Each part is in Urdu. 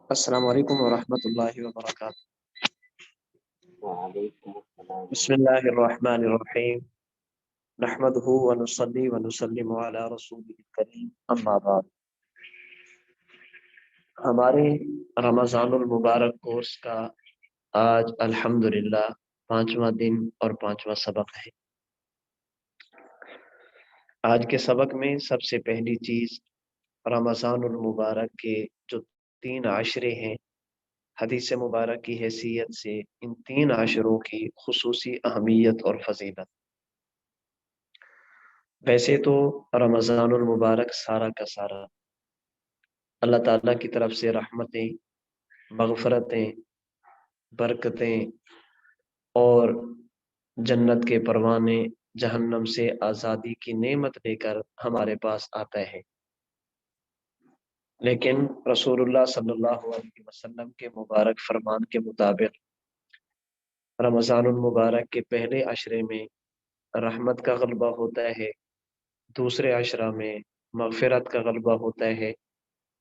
السلام علیکم ورحمۃ اللہ وبرکاتہ۔ وعلیکم السلام بسم اللہ الرحمن الرحیم، نحمدہ ونصلی ونسلم علی رسولہ الکریم، اما بعد۔ ہمارے رمضان المبارک کورس کا آج الحمدللہ 5واں دن اور 5واں سبق ہے۔ آج کے سبق میں سب سے پہلی چیز رمضان المبارک کے جو 3 عشرے ہیں، حدیث مبارک کی حیثیت سے ان 3 عشروں کی خصوصی اہمیت اور فضیلت۔ ویسے تو رمضان المبارک سارا کا سارا اللہ تعالیٰ کی طرف سے رحمتیں، مغفرتیں، برکتیں اور جنت کے پروانے، جہنم سے آزادی کی نعمت لے کر ہمارے پاس آتا ہے، لیکن رسول اللہ صلی اللہ علیہ وسلم کے مبارک فرمان کے مطابق رمضان المبارک کے پہلے عشرے میں رحمت کا غلبہ ہوتا ہے، دوسرے عشرہ میں مغفرت کا غلبہ ہوتا ہے،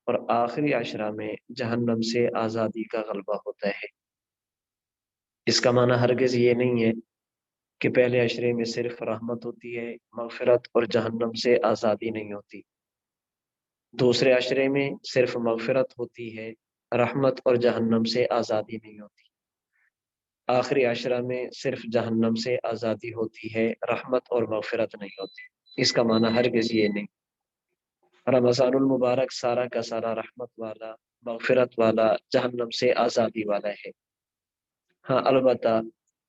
اور آخری عشرہ میں جہنم سے آزادی کا غلبہ ہوتا ہے۔ اس کا معنی ہرگز یہ نہیں ہے کہ پہلے عشرے میں صرف رحمت ہوتی ہے، مغفرت اور جہنم سے آزادی نہیں ہوتی۔ دوسرے عشرے میں صرف مغفرت ہوتی ہے، رحمت اور جہنم سے آزادی نہیں ہوتی۔ آخری عشرہ میں صرف جہنم سے آزادی ہوتی ہے، رحمت اور مغفرت نہیں ہوتی۔ اس کا معنی ہرگز یہ نہیں۔ رمضان المبارک سارا کا سارا رحمت والا، مغفرت والا، جہنم سے آزادی والا ہے۔ ہاں البتہ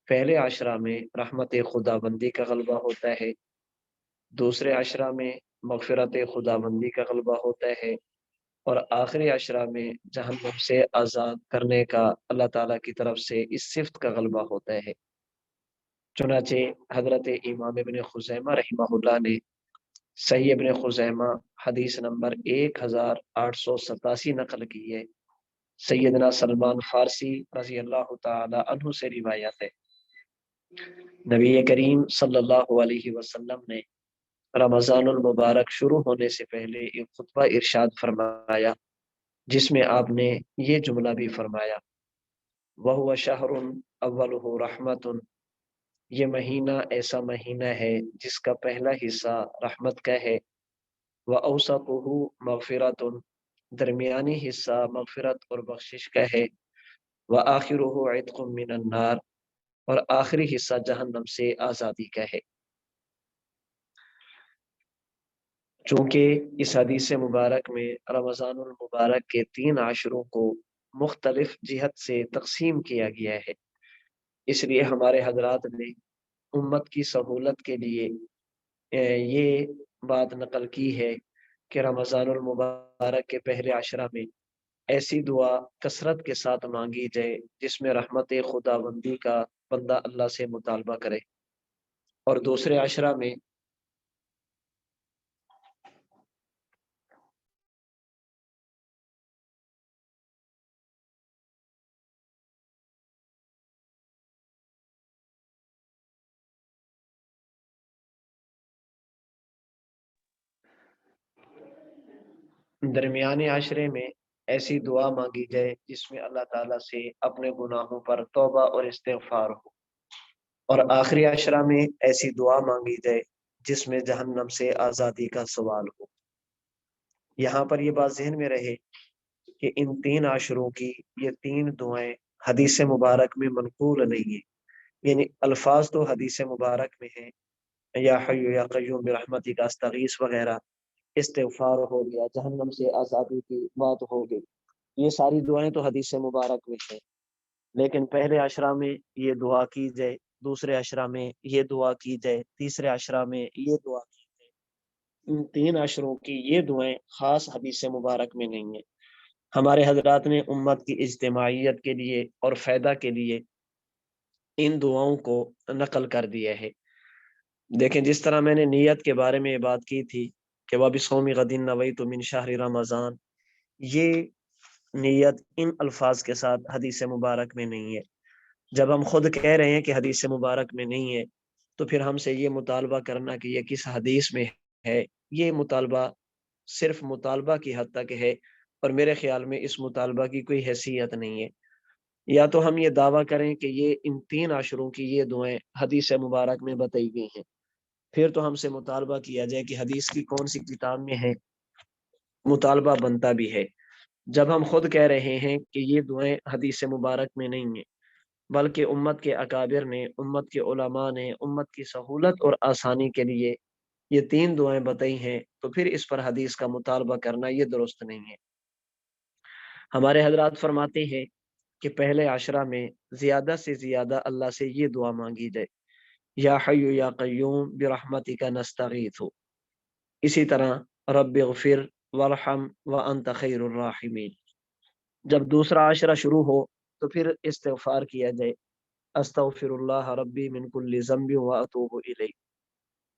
پہلے عشرہ میں رحمت خدا بندی کا غلبہ ہوتا ہے، دوسرے عشرہ میں مغفرت خدا بندی کا غلبہ ہوتا ہے، اور آخری عشرہ میں جہنم سے آزاد کرنے کا اللہ تعالیٰ کی طرف سے اس صفت کا غلبہ ہوتا ہے۔ چنانچہ حضرت امام ابن خزیمہ رحمہ اللہ نے صحیح ابن خزیمہ حدیث نمبر 1887 نقل کی ہے، سیدنا سلمان فارسی رضی اللہ تعالی عنہ سے روایت ہے، نبی کریم صلی اللہ علیہ وسلم نے رمضان المبارک شروع ہونے سے پہلے ایک خطبہ ارشاد فرمایا، جس میں آپ نے یہ جملہ بھی فرمایا، وَهُوَ شَهْرٌ أَوَّلُهُ رَحْمَةٌ، یہ مہینہ ایسا مہینہ ہے جس کا پہلا حصہ رحمت کا ہے، وَأَوْسَطُهُ مَغْفِرَةٌ، درمیانی حصہ مغفرت اور بخشش کا ہے، وَآخِرُهُ عِتْقٌ مِّنَ النَّارِ، اور آخری حصہ جہنم سے آزادی کا ہے۔ چونکہ اس حدیث مبارک میں رمضان المبارک کے 3 عشروں کو مختلف جہت سے تقسیم کیا گیا ہے، اس لیے ہمارے حضرات نے امت کی سہولت کے لیے یہ بات نقل کی ہے کہ رمضان المبارک کے پہلے عشرہ میں ایسی دعا کثرت کے ساتھ مانگی جائے جس میں رحمت خدا بندی کا بندہ اللہ سے مطالبہ کرے، اور دوسرے عشرہ میں درمیانے عشرے میں ایسی دعا مانگی جائے جس میں اللہ تعالیٰ سے اپنے گناہوں پر توبہ اور استغفار ہو، اور آخری عشرہ میں ایسی دعا مانگی جائے جس میں جہنم سے آزادی کا سوال ہو۔ یہاں پر یہ بات ذہن میں رہے کہ ان 3 عشروں کی یہ 3 دعائیں حدیث مبارک میں منقول نہیں ہیں، یعنی الفاظ تو حدیث مبارک میں ہیں، یا حی یا قیوم برحمتک استغیث وغیرہ، استغفار ہو گیا، جہنم سے آزادی کی بات ہو گئی، یہ ساری دعائیں تو حدیث مبارک میں ہیں، لیکن پہلے عشرہ میں یہ دعا کی جائے، دوسرے عشرہ میں یہ دعا کی جائے، تیسرے عشرہ میں یہ دعا کی جائے، ان 3 عشروں کی یہ دعائیں خاص حدیث مبارک میں نہیں ہیں۔ ہمارے حضرات نے امت کی اجتماعیت کے لیے اور فائدہ کے لیے ان دعاؤں کو نقل کر دیا ہے۔ دیکھیں، جس طرح میں نے نیت کے بارے میں یہ بات کی تھی کہ وَبِصَوْمِ غَدٍ نَوَيْتُ مِنْ شَهْرِ رمضان، یہ نیت ان الفاظ کے ساتھ حدیث مبارک میں نہیں ہے۔ جب ہم خود کہہ رہے ہیں کہ حدیث مبارک میں نہیں ہے، تو پھر ہم سے یہ مطالبہ کرنا کہ یہ کس حدیث میں ہے، یہ مطالبہ صرف مطالبہ کی حد تک ہے، اور میرے خیال میں اس مطالبہ کی کوئی حیثیت نہیں ہے۔ یا تو ہم یہ دعویٰ کریں کہ یہ ان 3 عشروں کی یہ دعائیں حدیث مبارک میں بتائی گئی ہیں، پھر تو ہم سے مطالبہ کیا جائے کہ حدیث کی کون سی کتاب میں ہے، مطالبہ بنتا بھی ہے۔ جب ہم خود کہہ رہے ہیں کہ یہ دعائیں حدیث مبارک میں نہیں ہیں، بلکہ امت کے اکابر نے، امت کے علماء نے امت کی سہولت اور آسانی کے لیے یہ 3 دعائیں بتائی ہیں، تو پھر اس پر حدیث کا مطالبہ کرنا یہ درست نہیں ہے۔ ہمارے حضرات فرماتے ہیں کہ پہلے عشرہ میں زیادہ سے زیادہ اللہ سے یہ دعا مانگی جائے، یا حی یا قیوم برحمتک نستغیث۔ اسی طرح رب اغفر وارحم وانت خیر الراحمین۔ جب دوسرا عشرہ شروع ہو تو پھر استغفار کیا جائے، استغفر اللہ ربی من کل ذنب واتوب الیہ،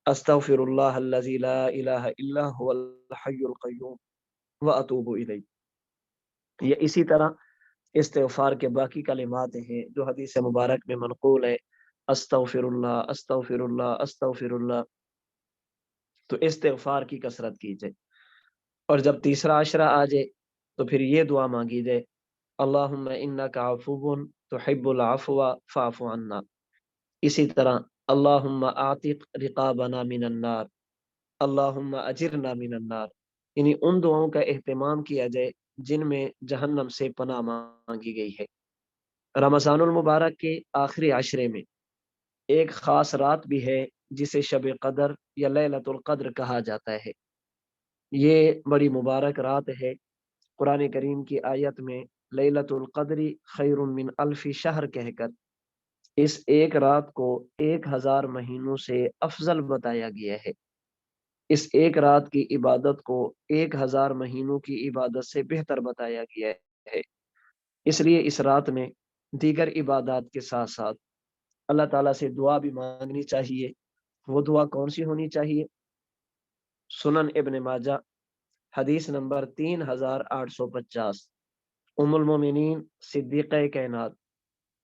استغفر اللہ الذی لا الہ الا هو الحی القیوم واتوب الیہ۔ یہ اسی طرح استغفار کے باقی کلمات ہیں جو حدیث مبارک میں منقول ہے، استغفر اللہ استغفر اللہ استغفر اللہ۔ تو استغفار کی کثرت کیجئے۔ اور جب تیسرا عشرہ آ جائے تو پھر یہ دعا مانگی جائے، اللہم انک عفو تحب العفو فاعف عنا۔ اسی طرح اللہم اعتق رقابنا من النار، اللہم اجرنا من النار، یعنی ان دعاؤں کا اہتمام کیا جائے جن میں جہنم سے پناہ مانگی گئی ہے۔ رمضان المبارک کے آخری عشرے میں ایک خاص رات بھی ہے جسے شب قدر یا لیلۃ القدر کہا جاتا ہے۔ یہ بڑی مبارک رات ہے۔ قرآن کریم کی آیت میں لیلۃ القدر خیر من الف شہر کہہ کر اس ایک رات کو 1000 مہینوں سے افضل بتایا گیا ہے۔ اس ایک رات کی عبادت کو 1000 مہینوں کی عبادت سے بہتر بتایا گیا ہے۔ اس لیے اس رات میں دیگر عبادات کے ساتھ ساتھ اللہ تعالیٰ سے دعا بھی مانگنی چاہیے۔ وہ دعا کون سی ہونی چاہیے؟ سنن ابن ماجہ حدیث نمبر 3850، ام المومنین صدیقہ کائنات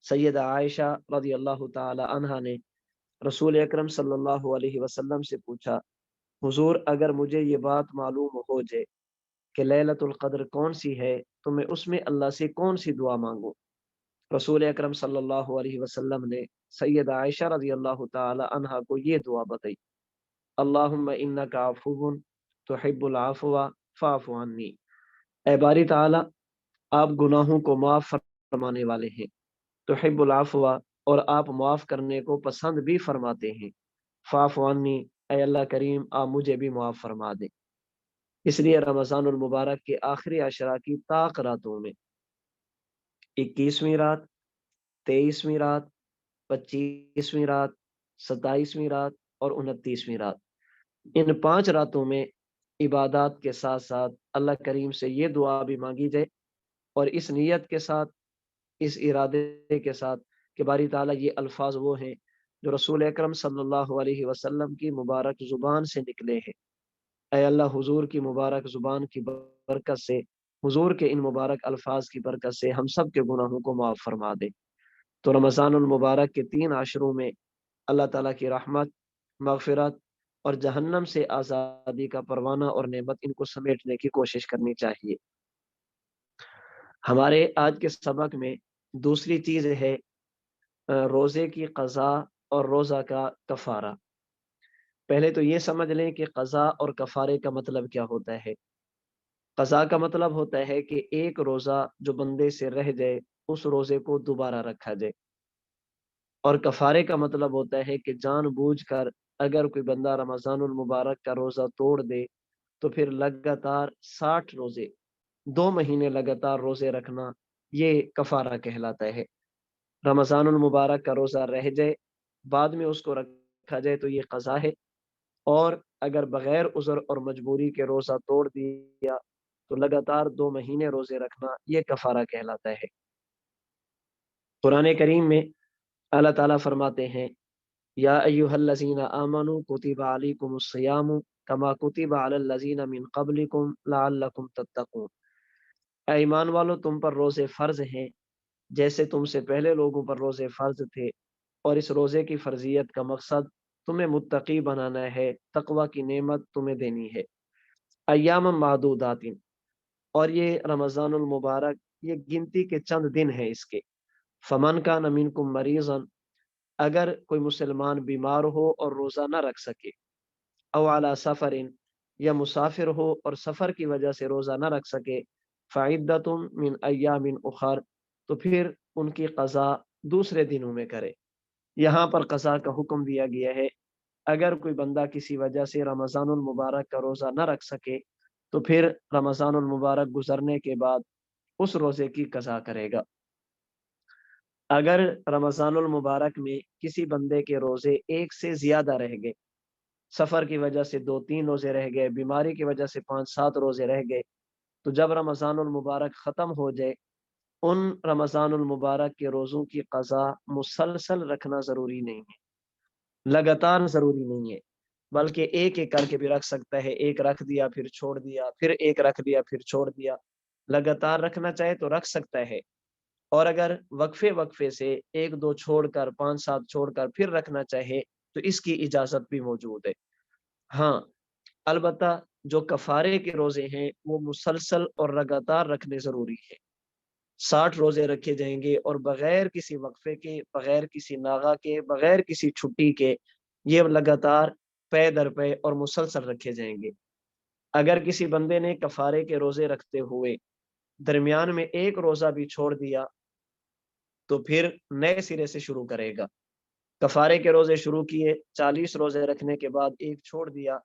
سیدہ عائشہ رضی اللہ تعالی عنہا نے رسول اکرم صلی اللہ علیہ وسلم سے پوچھا، حضور اگر مجھے یہ بات معلوم ہو جائے کہ لیلۃ القدر کون سی ہے تو میں اس میں اللہ سے کون سی دعا مانگوں؟ رسول اکرم صلی اللہ علیہ وسلم نے سیدہ عائشہ رضی اللہ تعالی عنہا کو یہ دعا بتائی، اللہم انک عفو تحب العفو فاعف عنی۔ اے باری تعالی، آپ گناہوں کو معاف فرمانے والے ہیں، تحب العفو، اور آپ معاف کرنے کو پسند بھی فرماتے ہیں، فاعف عنی، اے اللہ کریم آپ مجھے بھی معاف فرما دیں۔ اس لیے رمضان المبارک کے آخری عشرہ کی طاق راتوں میں 21ویں رات، 23ویں رات، 25ویں رات، 27ویں رات اور 29ویں رات، ان 5 راتوں میں عبادات کے ساتھ ساتھ اللہ کریم سے یہ دعا بھی مانگی جائے، اور اس نیت کے ساتھ، اس ارادے کے ساتھ کہ باری تعالیٰ یہ الفاظ وہ ہیں جو رسول اکرم صلی اللہ علیہ وسلم کی مبارک زبان سے نکلے ہیں۔ اے اللہ، حضور کی مبارک زبان کی برکت سے، حضور کے ان مبارک الفاظ کی برکت سے ہم سب کے گناہوں کو معاف فرما دے۔ تو رمضان المبارک کے 3 عشروں میں اللہ تعالیٰ کی رحمت، مغفرت اور جہنم سے آزادی کا پروانہ اور نعمت ان کو سمیٹنے کی کوشش کرنی چاہیے۔ ہمارے آج کے سبق میں دوسری چیز ہے روزے کی قضا اور روزہ کا کفارہ۔ پہلے تو یہ سمجھ لیں کہ قضا اور کفارے کا مطلب کیا ہوتا ہے۔ قضا کا مطلب ہوتا ہے کہ ایک روزہ جو بندے سے رہ جائے اس روزے کو دوبارہ رکھا جائے، اور کفارے کا مطلب ہوتا ہے کہ جان بوجھ کر اگر کوئی بندہ رمضان المبارک کا روزہ توڑ دے تو پھر لگاتار 60 روزے، 2 مہینے لگاتار روزے رکھنا، یہ کفارہ کہلاتا ہے۔ رمضان المبارک کا روزہ رہ جائے، بعد میں اس کو رکھا جائے تو یہ قضا ہے، اور اگر بغیر عذر اور مجبوری کے روزہ توڑ دیا تو لگاتار 2 مہینے روزے رکھنا، یہ کفارہ کہلاتا ہے۔ قرآن کریم میں اللہ تعالیٰ فرماتے ہیں، یا ایہا الذین آمنوا کتب علیکم الصیام کما کتب علی الذین من قبلکم لعلکم تتقون۔ اے ایمان والو، تم پر روزے فرض ہیں جیسے تم سے پہلے لوگوں پر روزے فرض تھے، اور اس روزے کی فرضیت کا مقصد تمہیں متقی بنانا ہے، تقوی کی نعمت تمہیں دینی ہے۔ ایام معدودات، اور یہ رمضان المبارک یہ گنتی کے چند دن ہیں اس کے. فمن کان منکم مریضا، اگر کوئی مسلمان بیمار ہو اور روزہ نہ رکھ سکے، او علی سفر، یا مسافر ہو اور سفر کی وجہ سے روزہ نہ رکھ سکے، فعدۃ من ایام اخر، تو پھر ان کی قضا دوسرے دنوں میں کرے. یہاں پر قضا کا حکم دیا گیا ہے. اگر کوئی بندہ کسی وجہ سے رمضان المبارک کا روزہ نہ رکھ سکے تو پھر رمضان المبارک گزرنے کے بعد اس روزے کی قضا کرے گا. اگر رمضان المبارک میں کسی بندے کے روزے ایک سے زیادہ رہ گئے، سفر کی وجہ سے 2-3 روزے رہ گئے، بیماری کی وجہ سے 5-7 روزے رہ گئے، تو جب رمضان المبارک ختم ہو جائے ان رمضان المبارک کے روزوں کی قضا مسلسل رکھنا ضروری نہیں ہے، لگاتار ضروری نہیں ہے، بلکہ ایک ایک کر کے بھی رکھ سکتا ہے. ایک رکھ دیا پھر چھوڑ دیا، پھر ایک رکھ دیا پھر چھوڑ دیا. لگاتار رکھنا چاہے تو رکھ سکتا ہے، اور اگر وقفے وقفے سے 1-2 چھوڑ کر 5-7 چھوڑ کر پھر رکھنا چاہے تو اس کی اجازت بھی موجود ہے. ہاں البتہ جو کفارے کے روزے ہیں وہ مسلسل اور لگاتار رکھنے ضروری ہے. 60 روزے رکھے جائیں گے اور بغیر کسی وقفے کے، بغیر کسی ناغہ کے، بغیر کسی چھٹی کے، یہ لگاتار پے در پے اور مسلسل رکھے جائیں گے. اگر کسی بندے نے کفارے کے روزے رکھتے ہوئے درمیان میں ایک روزہ بھی چھوڑ دیا تو پھر نئے سرے سے شروع کرے گا. کفارے کے روزے شروع کیے، 40 روزے رکھنے کے بعد ایک چھوڑ دیا،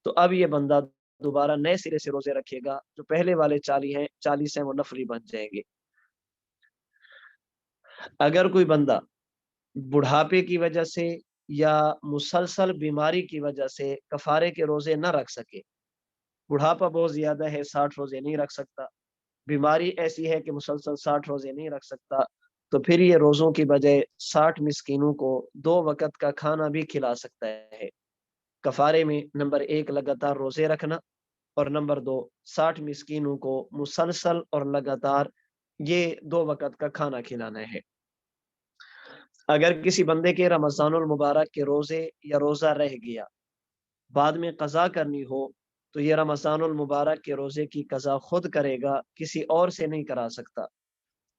تو اب یہ بندہ دوبارہ نئے سرے سے روزے رکھے گا. جو پہلے والے 40 ہیں وہ نفلی بن جائیں گے. اگر کوئی بندہ بڑھاپے کی وجہ سے یا مسلسل بیماری کی وجہ سے کفارے کے روزے نہ رکھ سکے، بڑھاپا بہت زیادہ ہے 60 روزے نہیں رکھ سکتا، بیماری ایسی ہے کہ مسلسل 60 روزے نہیں رکھ سکتا، تو پھر یہ روزوں کی بجائے 60 مسکینوں کو 2 وقت کا کھانا بھی کھلا سکتا ہے. کفارے میں نمبر 1 لگاتار روزے رکھنا، اور نمبر 2 60 مسکینوں کو مسلسل اور لگاتار یہ 2 وقت کا کھانا کھلانا ہے. اگر کسی بندے کے رمضان المبارک کے روزے یا روزہ رہ گیا، بعد میں قضا کرنی ہو، تو یہ رمضان المبارک کے روزے کی قضا خود کرے گا، کسی اور سے نہیں کرا سکتا.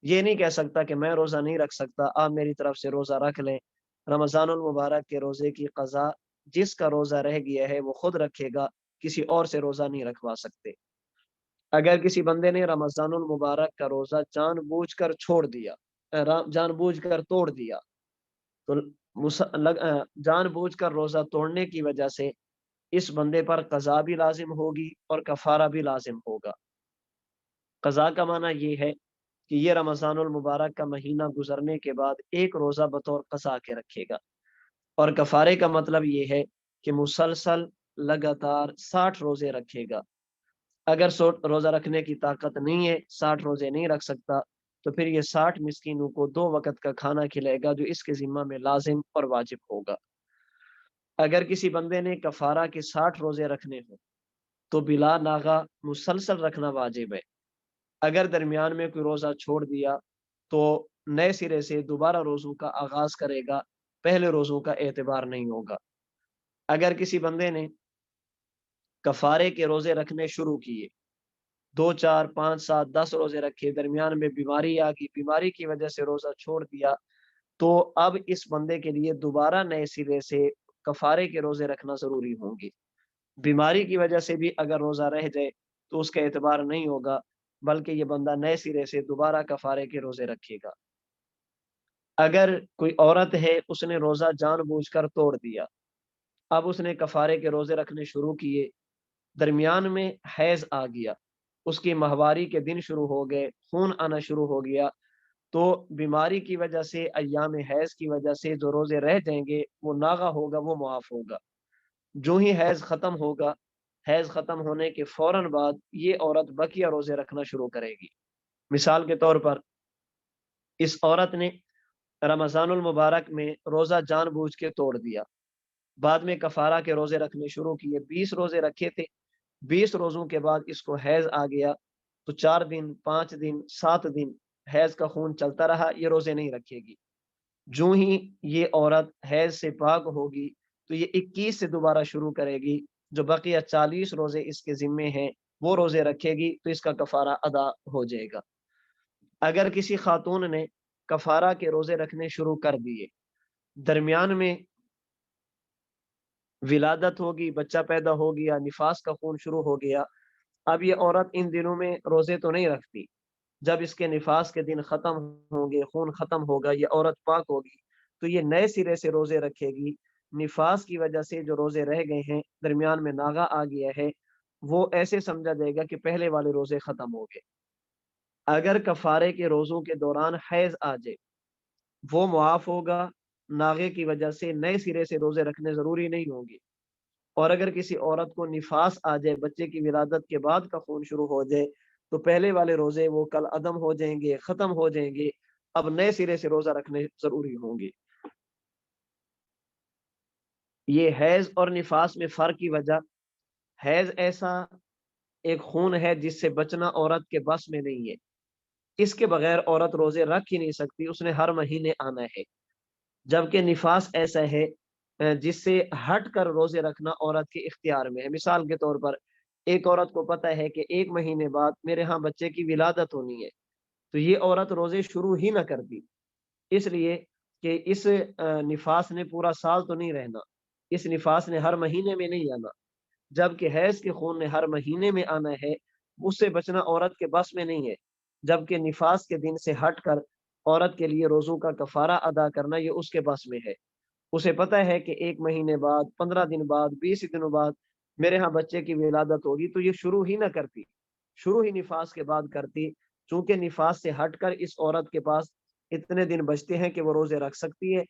یہ نہیں کہہ سکتا کہ میں روزہ نہیں رکھ سکتا، آپ میری طرف سے روزہ رکھ لیں. رمضان المبارک کے روزے کی قضا جس کا روزہ رہ گیا ہے وہ خود رکھے گا، کسی اور سے روزہ نہیں رکھوا سکتے. اگر کسی بندے نے رمضان المبارک کا روزہ جان بوجھ کر چھوڑ دیا، جان بوجھ کر توڑ دیا، تو جان بوجھ کر روزہ توڑنے کی وجہ سے اس بندے پر قضا بھی لازم ہوگی اور کفارہ بھی لازم ہوگا. قضا کا معنی یہ ہے کہ یہ رمضان المبارک کا مہینہ گزرنے کے بعد ایک روزہ بطور قضا کے رکھے گا، اور کفارے کا مطلب یہ ہے کہ مسلسل لگاتار 60 روزے رکھے گا. اگر روزہ رکھنے کی طاقت نہیں ہے، 60 روزے نہیں رکھ سکتا، تو پھر یہ 60 مسکینوں کو 2 وقت کا کھانا کھلائے گا، جو اس کے ذمہ میں لازم اور واجب ہوگا. اگر کسی بندے نے کفارہ کے 60 روزے رکھنے ہوں تو بلا ناغہ مسلسل رکھنا واجب ہے. اگر درمیان میں کوئی روزہ چھوڑ دیا تو نئے سرے سے دوبارہ روزوں کا آغاز کرے گا، پہلے روزوں کا اعتبار نہیں ہوگا. اگر کسی بندے نے کفارے کے روزے رکھنے شروع کیے، 2 4 5 7 10 روزے رکھے، درمیان میں بیماری آ گئی، بیماری کی وجہ سے روزہ چھوڑ دیا، تو اب اس بندے کے لیے دوبارہ نئے سرے سے کفارے کے روزے رکھنا ضروری ہوں گے. بیماری کی وجہ سے بھی اگر روزہ رہ جائے تو اس کا اعتبار نہیں ہوگا، بلکہ یہ بندہ نئے سرے سے دوبارہ کفارے کے روزے رکھے گا. اگر کوئی عورت ہے، اس نے روزہ جان بوجھ کر توڑ دیا، اب اس نے کفارے کے روزے رکھنے شروع کیے، درمیان میں حیض آ گیا، اس کی ماہواری کے دن شروع ہو گئے، خون آنا شروع ہو گیا، تو بیماری کی وجہ سے، ایام حیض کی وجہ سے جو روزے رہ جائیں گے وہ ناغہ ہوگا، وہ معاف ہوگا. جو ہی حیض ختم ہوگا، حیض ختم ہونے کے فوراً بعد یہ عورت بقیہ روزے رکھنا شروع کرے گی. مثال کے طور پر اس عورت نے رمضان المبارک میں روزہ جان بوجھ کے توڑ دیا، بعد میں کفارہ کے روزے رکھنے شروع کیے، 20 روزے رکھے تھے، 20 روزوں کے بعد اس کو حیض آ گیا، تو 4 دن 5 دن 7 دن حیض کا خون چلتا رہا، یہ روزے نہیں رکھے گی. جو ہی یہ عورت حیض سے پاک ہوگی تو یہ 21 سے دوبارہ شروع کرے گی، جو بقیہ 40 روزے اس کے ذمے ہیں وہ روزے رکھے گی تو اس کا کفارہ ادا ہو جائے گا۔ اگر کسی خاتون نے کفارہ کے روزے رکھنے شروع کر دیے، درمیان میں ولادت ہوگی، بچہ پیدا ہو گیا، نفاس کا خون شروع ہو گیا، اب یہ عورت ان دنوں میں روزے تو نہیں رکھتی، جب اس کے نفاس کے دن ختم ہوں گے، خون ختم ہوگا، یہ عورت پاک ہوگی تو یہ نئے سرے سے روزے رکھے گی۔ نفاس کی وجہ سے جو روزے رہ گئے ہیں، درمیان میں ناغا آ گیا ہے، وہ ایسے سمجھا جائے گا کہ پہلے والے روزے ختم ہو گئے۔ اگر کفارے کے روزوں کے دوران حیض آ جائے، وہ معاف ہوگا، ناغے کی وجہ سے نئے سرے سے روزے رکھنے ضروری نہیں ہوں گے۔ اور اگر کسی عورت کو نفاس آ جائے، بچے کی ولادت کے بعد کا خون شروع ہو جائے، تو پہلے والے روزے وہ کل عدم ہو جائیں گے، ختم ہو جائیں گے، اب نئے سرے سے روزہ رکھنے ضروری ہوں گے۔ یہ حیض اور نفاس میں فرق کی وجہ، حیض ایسا ایک خون ہے جس سے بچنا عورت کے بس میں نہیں ہے، اس کے بغیر عورت روزے رکھ ہی نہیں سکتی، اس نے ہر مہینے آنا ہے۔ جبکہ نفاس ایسا ہے جس سے ہٹ کر روزے رکھنا عورت کے اختیار میں ہے۔ مثال کے طور پر ایک عورت کو پتہ ہے کہ 1 مہینے بعد میرے ہاں بچے کی ولادت ہونی ہے، تو یہ عورت روزے شروع ہی نہ کرتی، اس لیے کہ اس نفاس نے پورا سال تو نہیں رہنا، اس نفاس نے ہر مہینے میں نہیں آنا، جبکہ حیض کے خون نے ہر مہینے میں آنا ہے، اس سے بچنا عورت کے بس میں نہیں ہے۔ جبکہ نفاس کے دن سے ہٹ کر عورت کے لیے روزوں کا کفارہ ادا کرنا یہ اس کے بس میں ہے۔ اسے پتہ ہے کہ 1 مہینے بعد، 15 دن بعد، 20 دنوں بعد میرے ہاں بچے کی ولادت ہوگی، تو یہ شروع ہی نہ کرتی، شروع ہی نفاس کے بعد کرتی، چونکہ نفاس سے ہٹ کر اس عورت کے پاس اتنے دن بچتے ہیں کہ وہ روزے رکھ سکتی ہے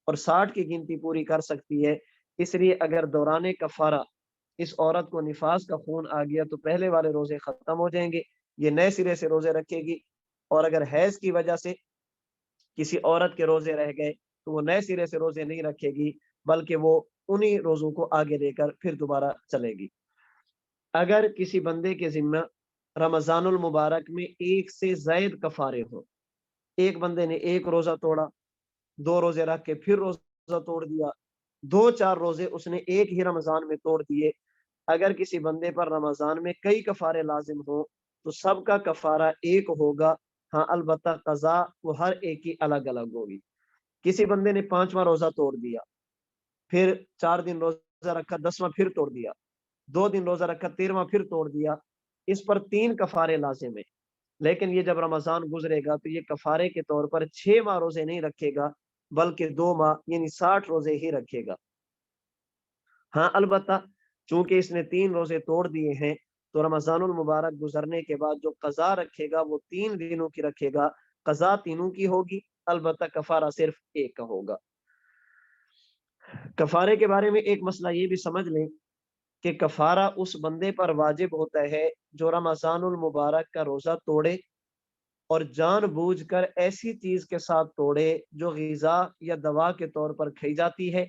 اور 60 کی گنتی پوری کر سکتی ہے۔ اس لیے اگر دوران کفارہ اس عورت کو نفاس کا خون آ گیا تو پہلے والے روزے ختم ہو جائیں گے، یہ نئے سرے سے روزے رکھے گی۔ اور اگر حیض کی وجہ سے کسی عورت کے روزے رہ گئے تو وہ نئے سرے سے روزے نہیں رکھے گی، بلکہ وہ انہی روزوں کو آگے لے کر پھر دوبارہ چلے گی۔ اگر کسی بندے کے ذمہ رمضان المبارک میں 1 سے زائد کفارے ہو، ایک بندے نے 1 روزہ توڑا، 2 روزے رکھ کے پھر روزہ توڑ دیا، 2-4 روزے اس نے ایک ہی رمضان میں توڑ دیے، اگر کسی بندے پر رمضان میں کئی کفارے لازم ہوں تو سب کا کفارہ ایک ہوگا، ہاں البتہ قضا وہ ہر ایک کی الگ الگ ہوگی۔ کسی بندے نے 5واں روزہ توڑ دیا، پھر 4 دن روزہ رکھا، 10واں پھر توڑ دیا، 2 دن روزہ رکھا، 13واں پھر توڑ دیا، اس پر 3 کفارے لازم ہیں۔ لیکن یہ جب رمضان گزرے گا تو یہ کفارے کے طور پر 6 ماہ روزے نہیں رکھے گا، بلکہ 2 ماہ یعنی 60 روزے ہی رکھے گا۔ ہاں البتہ چونکہ اس نے 3 روزے توڑ دیے ہیں تو رمضان المبارک گزرنے کے بعد جو قضا رکھے گا وہ 3 دنوں کی رکھے گا، قضا تینوں کی ہوگی، البتہ کفارہ صرف ایک کا ہوگا۔ کفارے کے بارے میں ایک مسئلہ یہ بھی سمجھ لیں کہ کفارہ اس بندے پر واجب ہوتا ہے جو رمضان المبارک کا روزہ توڑے اور جان بوجھ کر ایسی چیز کے ساتھ توڑے جو غذا یا دوا کے طور پر کھائی جاتی ہے،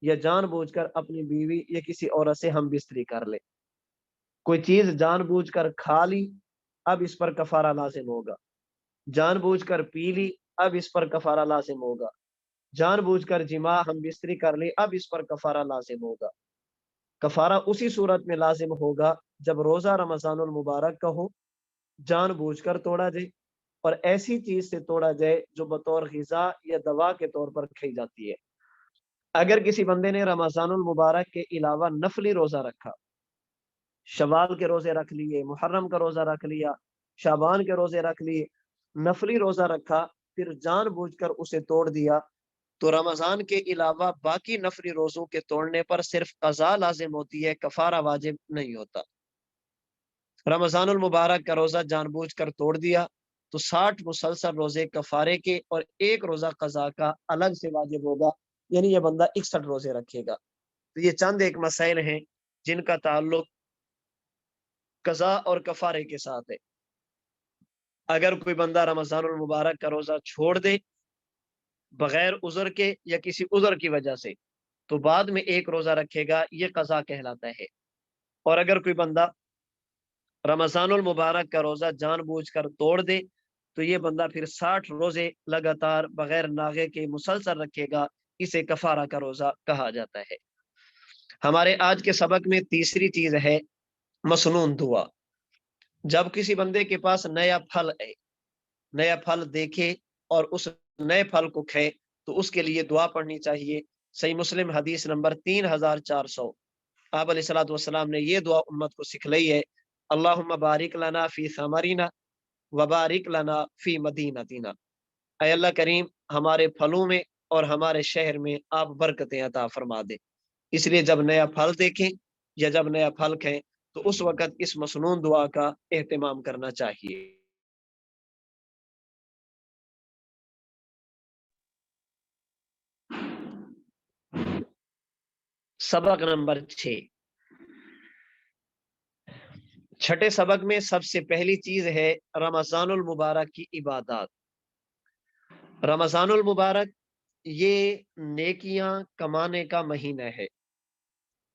یا جان بوجھ کر اپنی بیوی یا کسی عورت سے ہم بستری کر لے۔ کوئی چیز جان بوجھ کر کھا لی، اب اس پر کفارہ لازم ہوگا، جان بوجھ کر پی لی، اب اس پر کفارہ لازم ہوگا، جان بوجھ کر جماع ہم بستری کر لی، اب اس پر کفارہ لازم ہوگا۔ کفارہ اسی صورت میں لازم ہوگا جب روزہ رمضان المبارک کا ہو، جان بوجھ کر توڑا جائے اور ایسی چیز سے توڑا جائے جو بطور غذا یا دوا کے طور پر کھائی جاتی ہے۔ اگر کسی بندے نے رمضان المبارک کے علاوہ نفلی روزہ رکھا، شوال کے روزے رکھ لیے، محرم کا روزہ رکھ لیا، شعبان کے روزے رکھ لیے، نفلی روزہ رکھا، پھر جان بوجھ کر اسے توڑ دیا، تو رمضان کے علاوہ باقی نفلی روزوں کے توڑنے پر صرف قضا لازم ہوتی ہے، کفارہ واجب نہیں ہوتا۔ رمضان المبارک کا روزہ جان بوجھ کر توڑ دیا تو 60 مسلسل روزے کفارے کے اور 1 روزہ قضا کا الگ سے واجب ہوگا، یعنی یہ بندہ 61 روزے رکھے گا۔ تو یہ چند ایک مسائل ہیں جن کا تعلق قضا اور کفارے کے ساتھ ہے۔ اگر کوئی بندہ رمضان المبارک کا روزہ چھوڑ دے بغیر عذر کے یا کسی عذر کی وجہ سے، تو بعد میں 1 روزہ رکھے گا، یہ قضا کہلاتا ہے۔ اور اگر کوئی بندہ رمضان المبارک کا روزہ جان بوجھ کر توڑ دے تو یہ بندہ پھر 60 روزے لگاتار بغیر ناغے کے مسلسل رکھے گا، اسے کفارہ کا روزہ کہا جاتا ہے۔ ہمارے آج کے سبق میں تیسری چیز ہے مسنون دعا۔ جب کسی بندے کے پاس نیا پھل ہے، نیا پھل دیکھے اور اس نئے پھل کو کھائے تو اس کے لیے دعا پڑھنی چاہیے۔ صحیح مسلم حدیث نمبر 3400، آپ علیہ الصلوۃ والسلام نے یہ دعا امت کو سکھلائی ہے، اللہم بارک لنا فی ثمرنا وبارک لنا فی مدینتنا، اے اللہ کریم ہمارے پھلوں میں اور ہمارے شہر میں آپ برکتیں عطا فرما دے۔ اس لیے جب نیا پھل دیکھیں یا جب نیا پھل کھائیں تو اس وقت اس مسنون دعا کا اہتمام کرنا چاہیے۔ سبق نمبر 6، چھٹے سبق میں سب سے پہلی چیز ہے رمضان المبارک کی عبادات۔ رمضان المبارک یہ نیکیاں کمانے کا مہینہ ہے،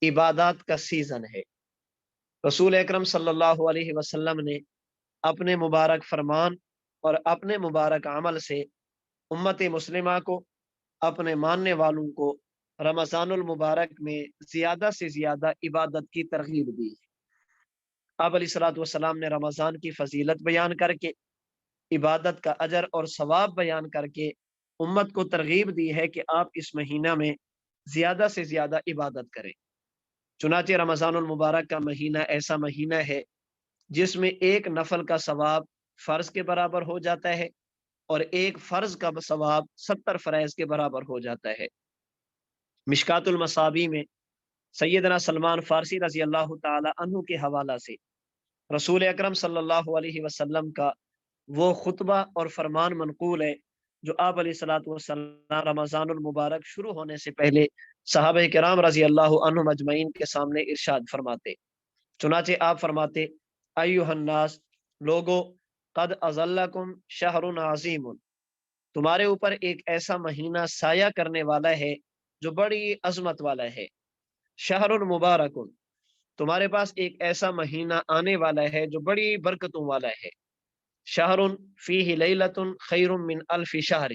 عبادات کا سیزن ہے۔ رسول اکرم صلی اللہ علیہ وسلم نے اپنے مبارک فرمان اور اپنے مبارک عمل سے امت مسلمہ کو، اپنے ماننے والوں کو رمضان المبارک میں زیادہ سے زیادہ عبادت کی ترغیب دی۔ آپ علیہ الصلوۃ والسلام نے رمضان کی فضیلت بیان کر کے، عبادت کا اجر اور ثواب بیان کر کے امت کو ترغیب دی ہے کہ آپ اس مہینہ میں زیادہ سے زیادہ عبادت کریں۔ چنانچہ رمضان المبارک کا مہینہ ایسا مہینہ ہے جس میں ایک نفل کا ثواب فرض کے برابر ہو جاتا ہے اور ایک فرض کا ثواب 70 فرائض کے برابر ہو جاتا ہے۔ مشکات المصابیح میں سیدنا سلمان فارسی رضی اللہ تعالی عنہ کے حوالہ سے رسول اکرم صلی اللہ علیہ وسلم کا وہ خطبہ اور فرمان منقول ہے جو آپ علیہ الصلوۃ والسلام رمضان المبارک شروع ہونے سے پہلے صحابہ کرام رضی اللہ عنہم اجمعین کے سامنے ارشاد فرماتے۔ چنانچہ آپ فرماتے، ایھا الناس، لوگو، قد اظلکم شہر عظیم، تمہارے اوپر ایک ایسا مہینہ سایہ کرنے والا ہے جو بڑی عظمت والا ہے۔ شہر مبارک، تمہارے پاس ایک ایسا مہینہ آنے والا ہے جو بڑی برکتوں والا ہے۔ شہر فیہ لیلۃ خیر من الف شہر،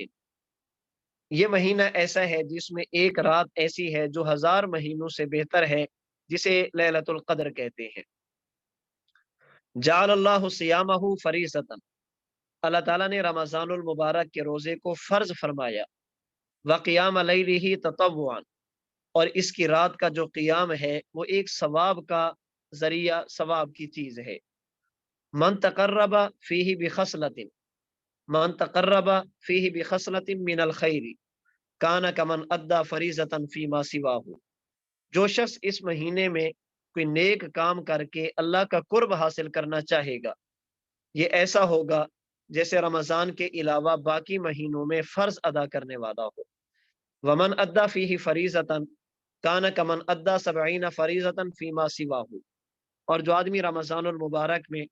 یہ مہینہ ایسا ہے جس میں ایک رات ایسی ہے جو 1000 مہینوں سے بہتر ہے، جسے لیلۃ القدر کہتے ہیں۔ جعل اللہ صیامہ فریضۃ، اللہ تعالیٰ نے رمضان المبارک کے روزے کو فرض فرمایا۔ وقیام لیلہ تطوعا، اور اس کی رات کا جو قیام ہے وہ ایک ثواب کا ذریعہ، ثواب کی چیز ہے۔ من تقرب فیہ بخصلۃ، من تقرب فیہ بخصلۃ من الخیر کان کمن ادى فریضۃ فیما سواہ، جو شخص اس مہینے میں کوئی نیک کام کر کے اللہ کا قرب حاصل کرنا چاہے گا، یہ ایسا ہوگا جیسے رمضان کے علاوہ باقی مہینوں میں فرض ادا کرنے والا ہو۔ ومن ادى فیہ فریضۃ کان کمن ادى 70 فریضۃ فیما سواہ، اور جو آدمی رمضان المبارک میں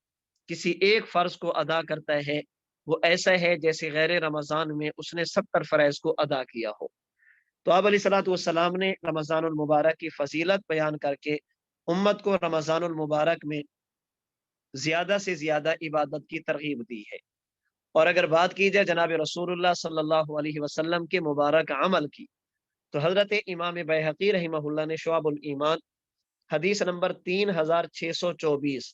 کسی ایک فرض کو ادا کرتا ہے وہ ایسا ہے جیسے غیر رمضان میں اس نے 70 فرائض کو ادا کیا ہو۔ تو آپ علیہ الصلوۃ والسلام نے رمضان المبارک کی فضیلت بیان کر کے امت کو رمضان المبارک میں زیادہ سے زیادہ عبادت کی ترغیب دی ہے۔ اور اگر بات کی جائے جناب رسول اللہ صلی اللہ علیہ وسلم کے مبارک عمل کی، تو حضرت امام بیہقی رحمہ اللہ نے شعب الایمان حدیث نمبر 3624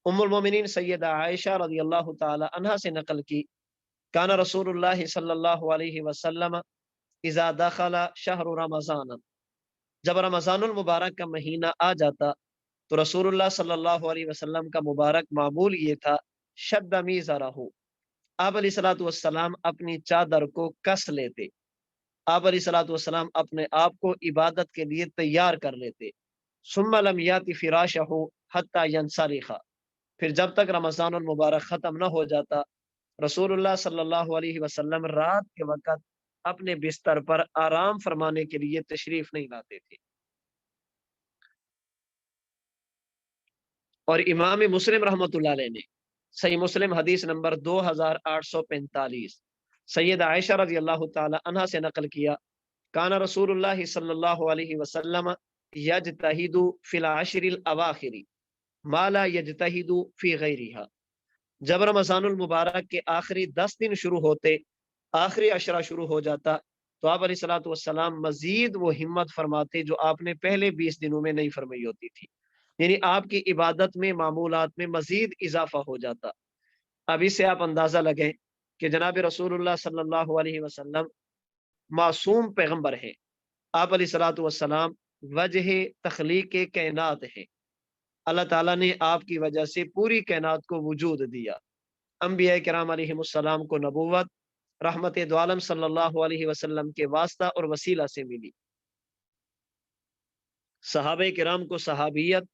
ام المومنین سیدہ عائشہ رضی اللہ تعالی عنہا سے نقل کی، کان رسول اللہ صلی اللہ علیہ وسلم اذا دخل شہر رمضان، جب رمضان المبارک کا مہینہ آ جاتا تو رسول اللہ صلی اللہ علیہ وسلم کا مبارک معمول یہ تھا، شد میزرہ، آپ علیہ الصلوۃ والسلام اپنی چادر کو کس لیتے، آپ علیہ الصلوۃ والسلام اپنے آپ کو عبادت کے لیے تیار کر لیتے۔ ثم لم یاتی فراشہ حتی ینصرخ، پھر جب تک رمضان المبارک ختم نہ ہو جاتا رسول اللہ صلی اللہ علیہ وسلم رات کے وقت اپنے بستر پر آرام فرمانے کے لیے تشریف نہیں لاتے تھے۔ اور امام مسلم رحمۃ اللہ علیہ نے صحیح مسلم حدیث نمبر 2845 سید عائشہ رضی اللہ تعالی عنہا سے نقل کیا، کان رسول اللہ صلی اللہ علیہ وسلم یجتہد فی العشر الاواخر ما لا یجتہد فی غیرہا، جب رمضان المبارک کے آخری 10 دن شروع ہوتے، آخری عشرہ شروع ہو جاتا تو آپ علیہ الصلوۃ والسلام مزید وہ ہمت فرماتے جو آپ نے پہلے 20 دنوں میں نہیں فرمائی ہوتی تھی۔ یعنی آپ کی عبادت میں معمولات میں مزید اضافہ ہو جاتا۔ اب اس سے آپ اندازہ لگیں کہ جناب رسول اللہ صلی اللہ علیہ وسلم معصوم پیغمبر ہیں۔ آپ علیہ الصلوۃ والسلام وجہ تخلیق کائنات ہیں۔ اللہ تعالیٰ نے آپ کی وجہ سے پوری کائنات کو وجود دیا۔ انبیاء کرام علیہ السلام کو نبوت رحمت دو عالم صلی اللہ علیہ وسلم کے واسطہ اور وسیلہ سے ملی، صحابہ کرام کو صحابیت،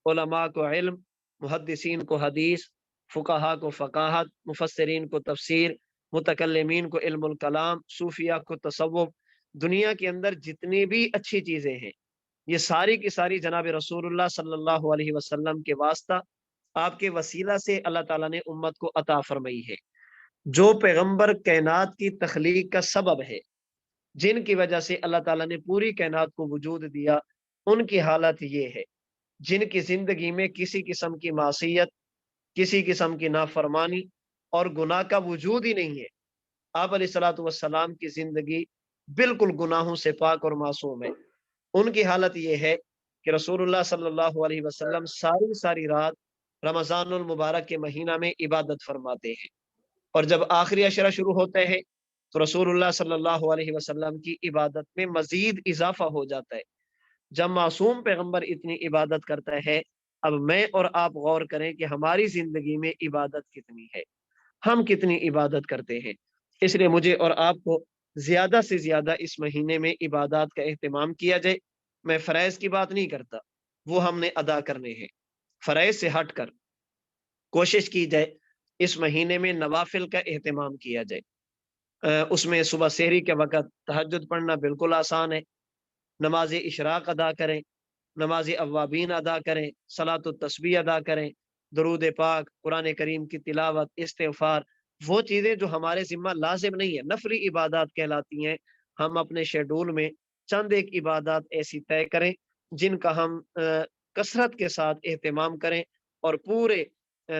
علماء کو علم، محدثین کو حدیث، فقہا کو فقاہت، مفسرین کو تفسیر، متکلمین کو علم الکلام، صوفیہ کو تصوف۔ دنیا کے اندر جتنی بھی اچھی چیزیں ہیں یہ ساری کی ساری جناب رسول اللہ صلی اللہ علیہ وسلم کے واسطہ، آپ کے وسیلہ سے اللہ تعالیٰ نے امت کو عطا فرمائی ہے۔ جو پیغمبر کائنات کی تخلیق کا سبب ہے، جن کی وجہ سے اللہ تعالیٰ نے پوری کائنات کو وجود دیا، ان کی حالت یہ ہے جن کی زندگی میں کسی قسم کی معصیت، کسی قسم کی نافرمانی اور گناہ کا وجود ہی نہیں ہے۔ آپ علیہ الصلوۃ والسلام کی زندگی بالکل گناہوں سے پاک اور معصوم ہے۔ ان کی حالت یہ ہے کہ رسول اللہ صلی اللہ علیہ وسلم ساری رات رمضان المبارک کے مہینہ میں عبادت فرماتے ہیں، اور جب آخری عشرہ شروع ہوتے ہیں تو رسول اللہ صلی اللہ علیہ وسلم کی عبادت میں مزید اضافہ ہو جاتا ہے۔ جب معصوم پیغمبر اتنی عبادت کرتا ہے، اب میں اور آپ غور کریں کہ ہماری زندگی میں عبادت کتنی ہے، ہم کتنی عبادت کرتے ہیں۔ اس لیے مجھے اور آپ کو زیادہ سے زیادہ اس مہینے میں عبادات کا اہتمام کیا جائے۔ میں فرائض کی بات نہیں کرتا، وہ ہم نے ادا کرنے ہیں۔ فرائض سے ہٹ کر کوشش کی جائے اس مہینے میں نوافل کا اہتمام کیا جائے۔ اس میں صبح سحری کے وقت تہجد پڑھنا بالکل آسان ہے، نماز اشراق ادا کریں، نماز اوابین ادا کریں، صلاۃ التسبیح ادا کریں، درود پاک، قرآن کریم کی تلاوت، استغفار، وہ چیزیں جو ہمارے ذمہ لازم نہیں ہے، نفلی عبادات کہلاتی ہیں۔ ہم اپنے شیڈول میں چند ایک عبادات ایسی طے کریں جن کا ہم کثرت کے ساتھ اہتمام کریں، اور پورے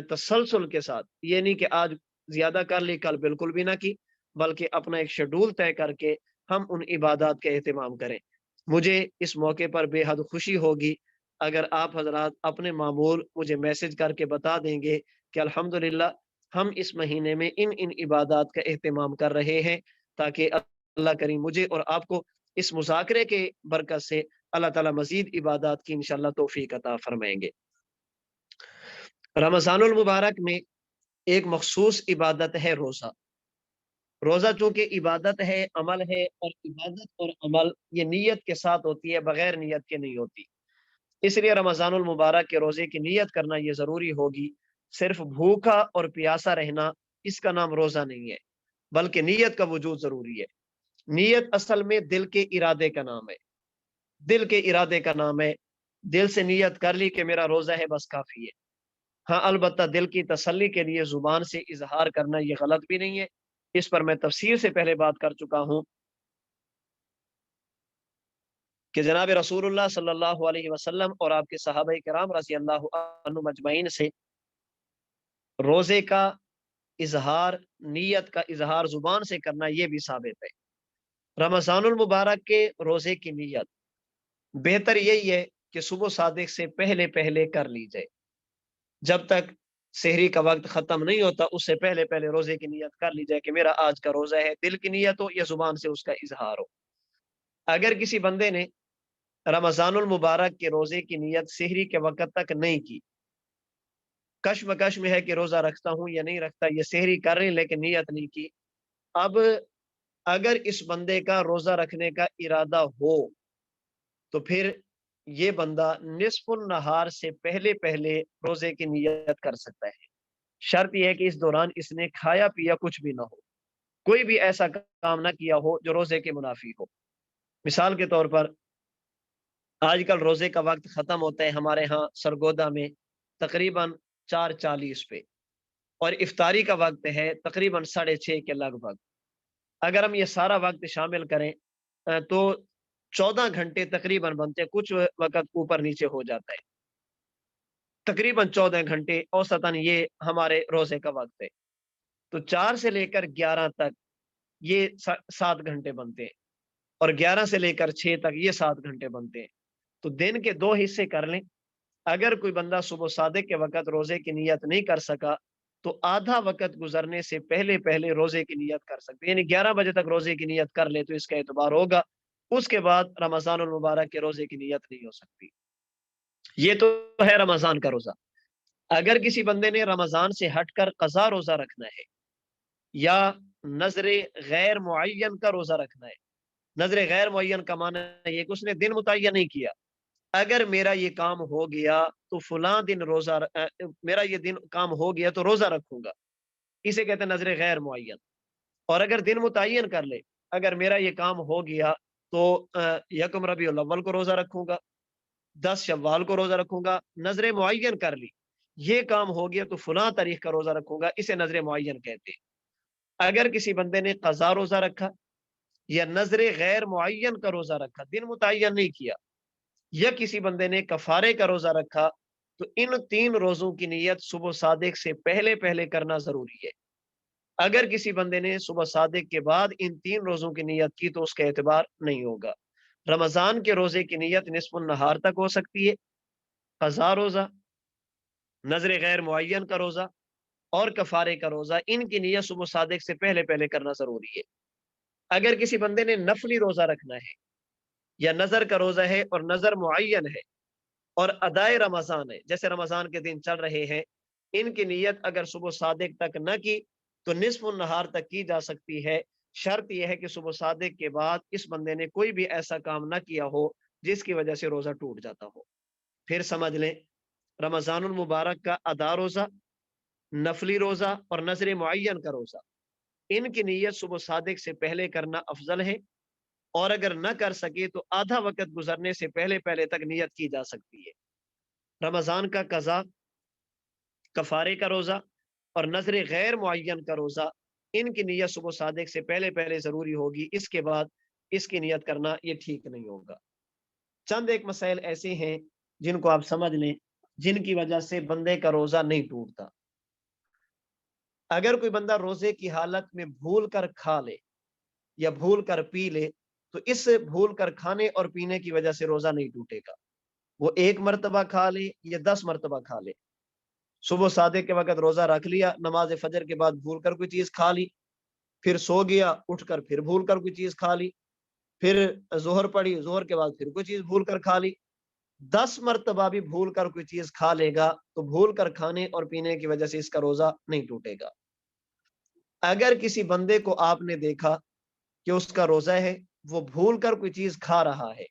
تسلسل کے ساتھ، یہ نہیں کہ آج زیادہ کر لی کل بالکل بھی نہ کی، بلکہ اپنا ایک شیڈول طے کر کے ہم ان عبادات کا اہتمام کریں۔ مجھے اس موقع پر بے حد خوشی ہوگی اگر آپ حضرات اپنے معمول مجھے میسج کر کے بتا دیں گے کہ الحمدللہ ہم اس مہینے میں ان عبادات کا اہتمام کر رہے ہیں، تاکہ اللہ کریم مجھے اور آپ کو اس مذاکرے کے برکت سے اللہ تعالیٰ مزید عبادات کی انشاءاللہ توفیق عطا فرمائیں گے۔ رمضان المبارک میں ایک مخصوص عبادت ہے روزہ۔ روزہ چونکہ عبادت ہے، عمل ہے، اور عبادت اور عمل یہ نیت کے ساتھ ہوتی ہے، بغیر نیت کے نہیں ہوتی۔ اس لیے رمضان المبارک کے روزے کی نیت کرنا یہ ضروری ہوگی۔ صرف بھوکا اور پیاسا رہنا اس کا نام روزہ نہیں ہے، بلکہ نیت کا وجود ضروری ہے۔ نیت اصل میں دل کے ارادے کا نام ہے، دل کے ارادے کا نام ہے۔ دل سے نیت کر لی کہ میرا روزہ ہے، بس کافی ہے۔ ہاں البتہ دل کی تسلی کے لیے زبان سے اظہار کرنا یہ غلط بھی نہیں ہے، اس پر میں تفسیر سے پہلے بات کر چکا ہوں کہ جناب رسول اللہ صلی اللہ علیہ وسلم اور آپ کے صحابہ کرام رضی اللہ عنہم اجمعین سے روزے کا اظہار، نیت کا اظہار زبان سے کرنا یہ بھی ثابت ہے۔ رمضان المبارک کے روزے کی نیت بہتر یہی ہے کہ صبح صادق سے پہلے پہلے کر لی جائے، جب تک سحری کا وقت ختم نہیں ہوتا اس سے پہلے پہلے روزے کی نیت کر لی جائے کہ میرا آج کا روزہ ہے، دل کی نیت ہو یا زبان سے اس کا اظہار ہو۔ اگر کسی بندے نے رمضان المبارک کے روزے کی نیت سحری کے وقت تک نہیں کی، کشمکش میں ہے کہ روزہ رکھتا ہوں یا نہیں رکھتا، یہ سحری کر رہے لیکن نیت نہیں کی، اب اگر اس بندے کا روزہ رکھنے کا ارادہ ہو تو پھر یہ بندہ نصف النہار سے پہلے پہلے روزے کی نیت کر سکتا ہے۔ شرط یہ ہے کہ اس دوران اس نے کھایا پیا کچھ بھی نہ ہو، کوئی بھی ایسا کام نہ کیا ہو جو روزے کے منافی ہو۔ مثال کے طور پر آج کل روزے کا وقت ختم ہوتا ہے ہمارے ہاں سرگودا میں تقریباً 4:40 پہ، اور افطاری کا وقت ہے تقریباً 6:30 کے لگ بھگ۔ اگر ہم یہ سارا وقت شامل کریں تو 14 گھنٹے تقریباً بنتے ہیں، کچھ وقت اوپر نیچے ہو جاتا ہے، تقریباً 14 گھنٹے اوسطاً یہ ہمارے روزے کا وقت ہے۔ تو 4 سے لے کر 11 تک یہ 7 گھنٹے بنتے ہیں، اور 11 سے لے کر 6 تک یہ 7 گھنٹے بنتے ہیں۔ تو دن کے 2 حصے کر لیں، اگر کوئی بندہ صبح صادق کے وقت روزے کی نیت نہیں کر سکا تو آدھا وقت گزرنے سے پہلے پہلے روزے کی نیت کر سکتے، یعنی 11 بجے تک روزے کی نیت کر لے تو اس کا اعتبار ہوگا، اس کے بعد رمضان المبارک کے روزے کی نیت نہیں ہو سکتی۔ یہ تو ہے رمضان کا روزہ۔ اگر کسی بندے نے رمضان سے ہٹ کر قضا روزہ رکھنا ہے یا نظر غیر معین کا روزہ رکھنا ہے، نظر غیر معین کا معنی یہ کہ اس نے دن متعین نہیں کیا، اگر میرا یہ کام ہو گیا تو فلاں دن روزہ میرا یہ دن کام ہو گیا تو روزہ رکھوں گا، اسے کہتے ہیں نظر غیر معین۔ اور اگر دن متعین کر لے، اگر میرا یہ کام ہو گیا تو یکم ربیع الاول کو روزہ رکھوں گا، 10 شوال کو روزہ رکھوں گا، نظر معین کر لی، یہ کام ہو گیا تو فلاں تاریخ کا روزہ رکھوں گا، اسے نظر معین کہتے ہیں۔ اگر کسی بندے نے قضا روزہ رکھا یا نظر غیر معین کا روزہ رکھا، دن متعین نہیں کیا، یا کسی بندے نے کفارے کا روزہ رکھا، تو ان 3 روزوں کی نیت صبح صادق سے پہلے پہلے کرنا ضروری ہے۔ اگر کسی بندے نے صبح صادق کے بعد ان 3 روزوں کی نیت کی تو اس کا اعتبار نہیں ہوگا۔ رمضان کے روزے کی نیت نصف النہار تک ہو سکتی ہے، قضا روزہ، نظر غیر معین کا روزہ اور کفارے کا روزہ، ان کی نیت صبح صادق سے پہلے پہلے کرنا ضروری ہے۔ اگر کسی بندے نے نفلی روزہ رکھنا ہے یا نظر کا روزہ ہے اور نظر معین ہے اور ادائے رمضان ہے، جیسے رمضان کے دن چل رہے ہیں، ان کی نیت اگر صبح صادق تک نہ کی تو نصف النہار تک کی جا سکتی ہے۔ شرط یہ ہے کہ صبح صادق کے بعد اس بندے نے کوئی بھی ایسا کام نہ کیا ہو جس کی وجہ سے روزہ ٹوٹ جاتا ہو۔ پھر سمجھ لیں، رمضان المبارک کا ادا روزہ، نفلی روزہ اور نظر معین کا روزہ، ان کی نیت صبح صادق سے پہلے کرنا افضل ہے، اور اگر نہ کر سکے تو آدھا وقت گزرنے سے پہلے پہلے تک نیت کی جا سکتی ہے۔ رمضان کا قضا، کفارے کا روزہ اور نظر غیر معین کا روزہ، ان کی نیت صبح صادق سے پہلے پہلے ضروری ہوگی، اس کے بعد اس کی نیت کرنا یہ ٹھیک نہیں ہوگا۔ چند ایک مسائل ایسے ہیں جن کو آپ سمجھ لیں، جن کی وجہ سے بندے کا روزہ نہیں ٹوٹتا۔ اگر کوئی بندہ روزے کی حالت میں بھول کر کھا لے یا بھول کر پی لے تو اس بھول کر کھانے اور پینے کی وجہ سے روزہ نہیں ٹوٹے گا۔ وہ 1 مرتبہ کھا لے یا 10 مرتبہ کھا لے، صبح صادق کے وقت روزہ رکھ لیا، نماز فجر کے بعد بھول کر کوئی چیز کھا لی، پھر سو گیا، اٹھ کر پھر بھول کر کوئی چیز کھا لی، پھر ظہر پڑی، ظہر کے بعد پھر کوئی چیز بھول کر کھا لی، 10 مرتبہ بھی بھول کر کوئی چیز کھا لے گا تو بھول کر کھانے اور پینے کی وجہ سے اس کا روزہ نہیں ٹوٹے گا۔ اگر کسی بندے کو آپ نے دیکھا کہ اس کا روزہ ہے، وہ بھول کر کوئی چیز کھا رہا ہے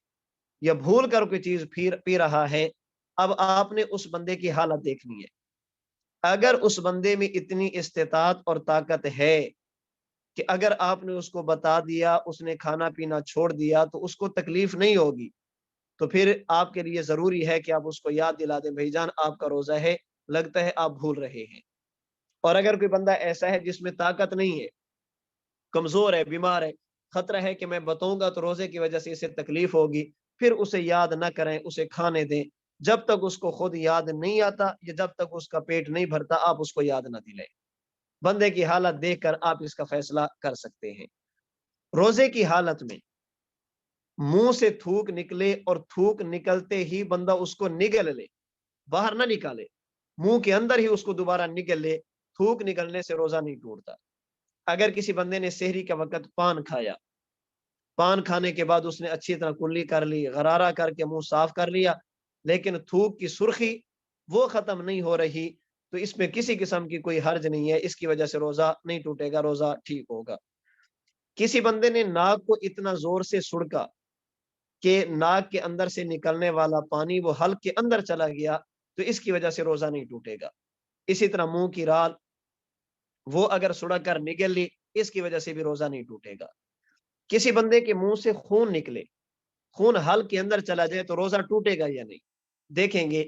یا بھول کر کوئی چیز پی رہا ہے، اب آپ نے اس بندے کی حالت دیکھنی ہے۔ اگر اس بندے میں اتنی استطاعت اور طاقت ہے کہ اگر آپ نے اس کو بتا دیا، اس نے کھانا پینا چھوڑ دیا تو اس کو تکلیف نہیں ہوگی، تو پھر آپ کے لیے ضروری ہے کہ آپ اس کو یاد دلا دیں، بھائی جان آپ کا روزہ ہے، لگتا ہے آپ بھول رہے ہیں۔ اور اگر کوئی بندہ ایسا ہے جس میں طاقت نہیں ہے، کمزور ہے، بیمار ہے، خطرہ ہے کہ میں بتاؤں گا تو روزے کی وجہ سے اسے تکلیف ہوگی، پھر اسے یاد نہ کریں، اسے کھانے دیں، جب تک اس کو خود یاد نہیں آتا یا جب تک اس کا پیٹ نہیں بھرتا آپ اس کو یاد نہ دلائیں۔ بندے کی حالت دیکھ کر آپ اس کا فیصلہ کر سکتے ہیں۔ روزے کی حالت میں منہ سے تھوک نکلے اور تھوک نکلتے ہی بندہ اس کو نگل لے، باہر نہ نکالے، منہ کے اندر ہی اس کو دوبارہ نگل لے، تھوک نکلنے سے روزہ نہیں ٹوٹتا۔ اگر کسی بندے نے سحری کے وقت پان کھایا، پان کھانے کے بعد اس نے اچھی طرح کلی کر لی، غرارہ کر کے منہ صاف کر لیا، لیکن تھوک کی سرخی وہ ختم نہیں ہو رہی، تو اس میں کسی قسم کی کوئی حرج نہیں ہے، اس کی وجہ سے روزہ نہیں ٹوٹے گا، روزہ ٹھیک ہوگا۔ کسی بندے نے ناک کو اتنا زور سے سڑکا کہ ناک کے اندر سے نکلنے والا پانی وہ حلق کے اندر چلا گیا، تو اس کی وجہ سے روزہ نہیں ٹوٹے گا۔ اسی طرح منہ کی رال وہ اگر سڑک کر نگل لی، اس کی وجہ سے بھی روزہ نہیں ٹوٹے گا۔ کسی بندے کے منہ سے خون نکلے، خون حلق کے اندر چلا جائے تو روزہ ٹوٹے گا یا نہیں؟ دیکھیں گے،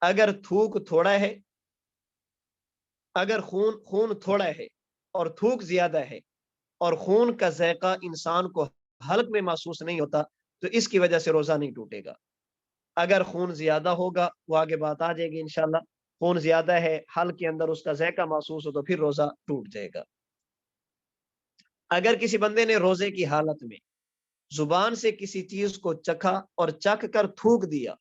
اگر تھوک تھوڑا ہے، اگر خون تھوڑا ہے اور تھوک زیادہ ہے اور خون کا ذائقہ انسان کو حلق میں محسوس نہیں ہوتا تو اس کی وجہ سے روزہ نہیں ٹوٹے گا۔ اگر خون زیادہ ہوگا، وہ آگے بات آ جائے گی انشاءاللہ، خون زیادہ ہے، حلق کے اندر اس کا ذائقہ محسوس ہو تو پھر روزہ ٹوٹ جائے گا۔ اگر کسی بندے نے روزے کی حالت میں زبان سے کسی چیز کو چکھا اور چکھ کر تھوک دیا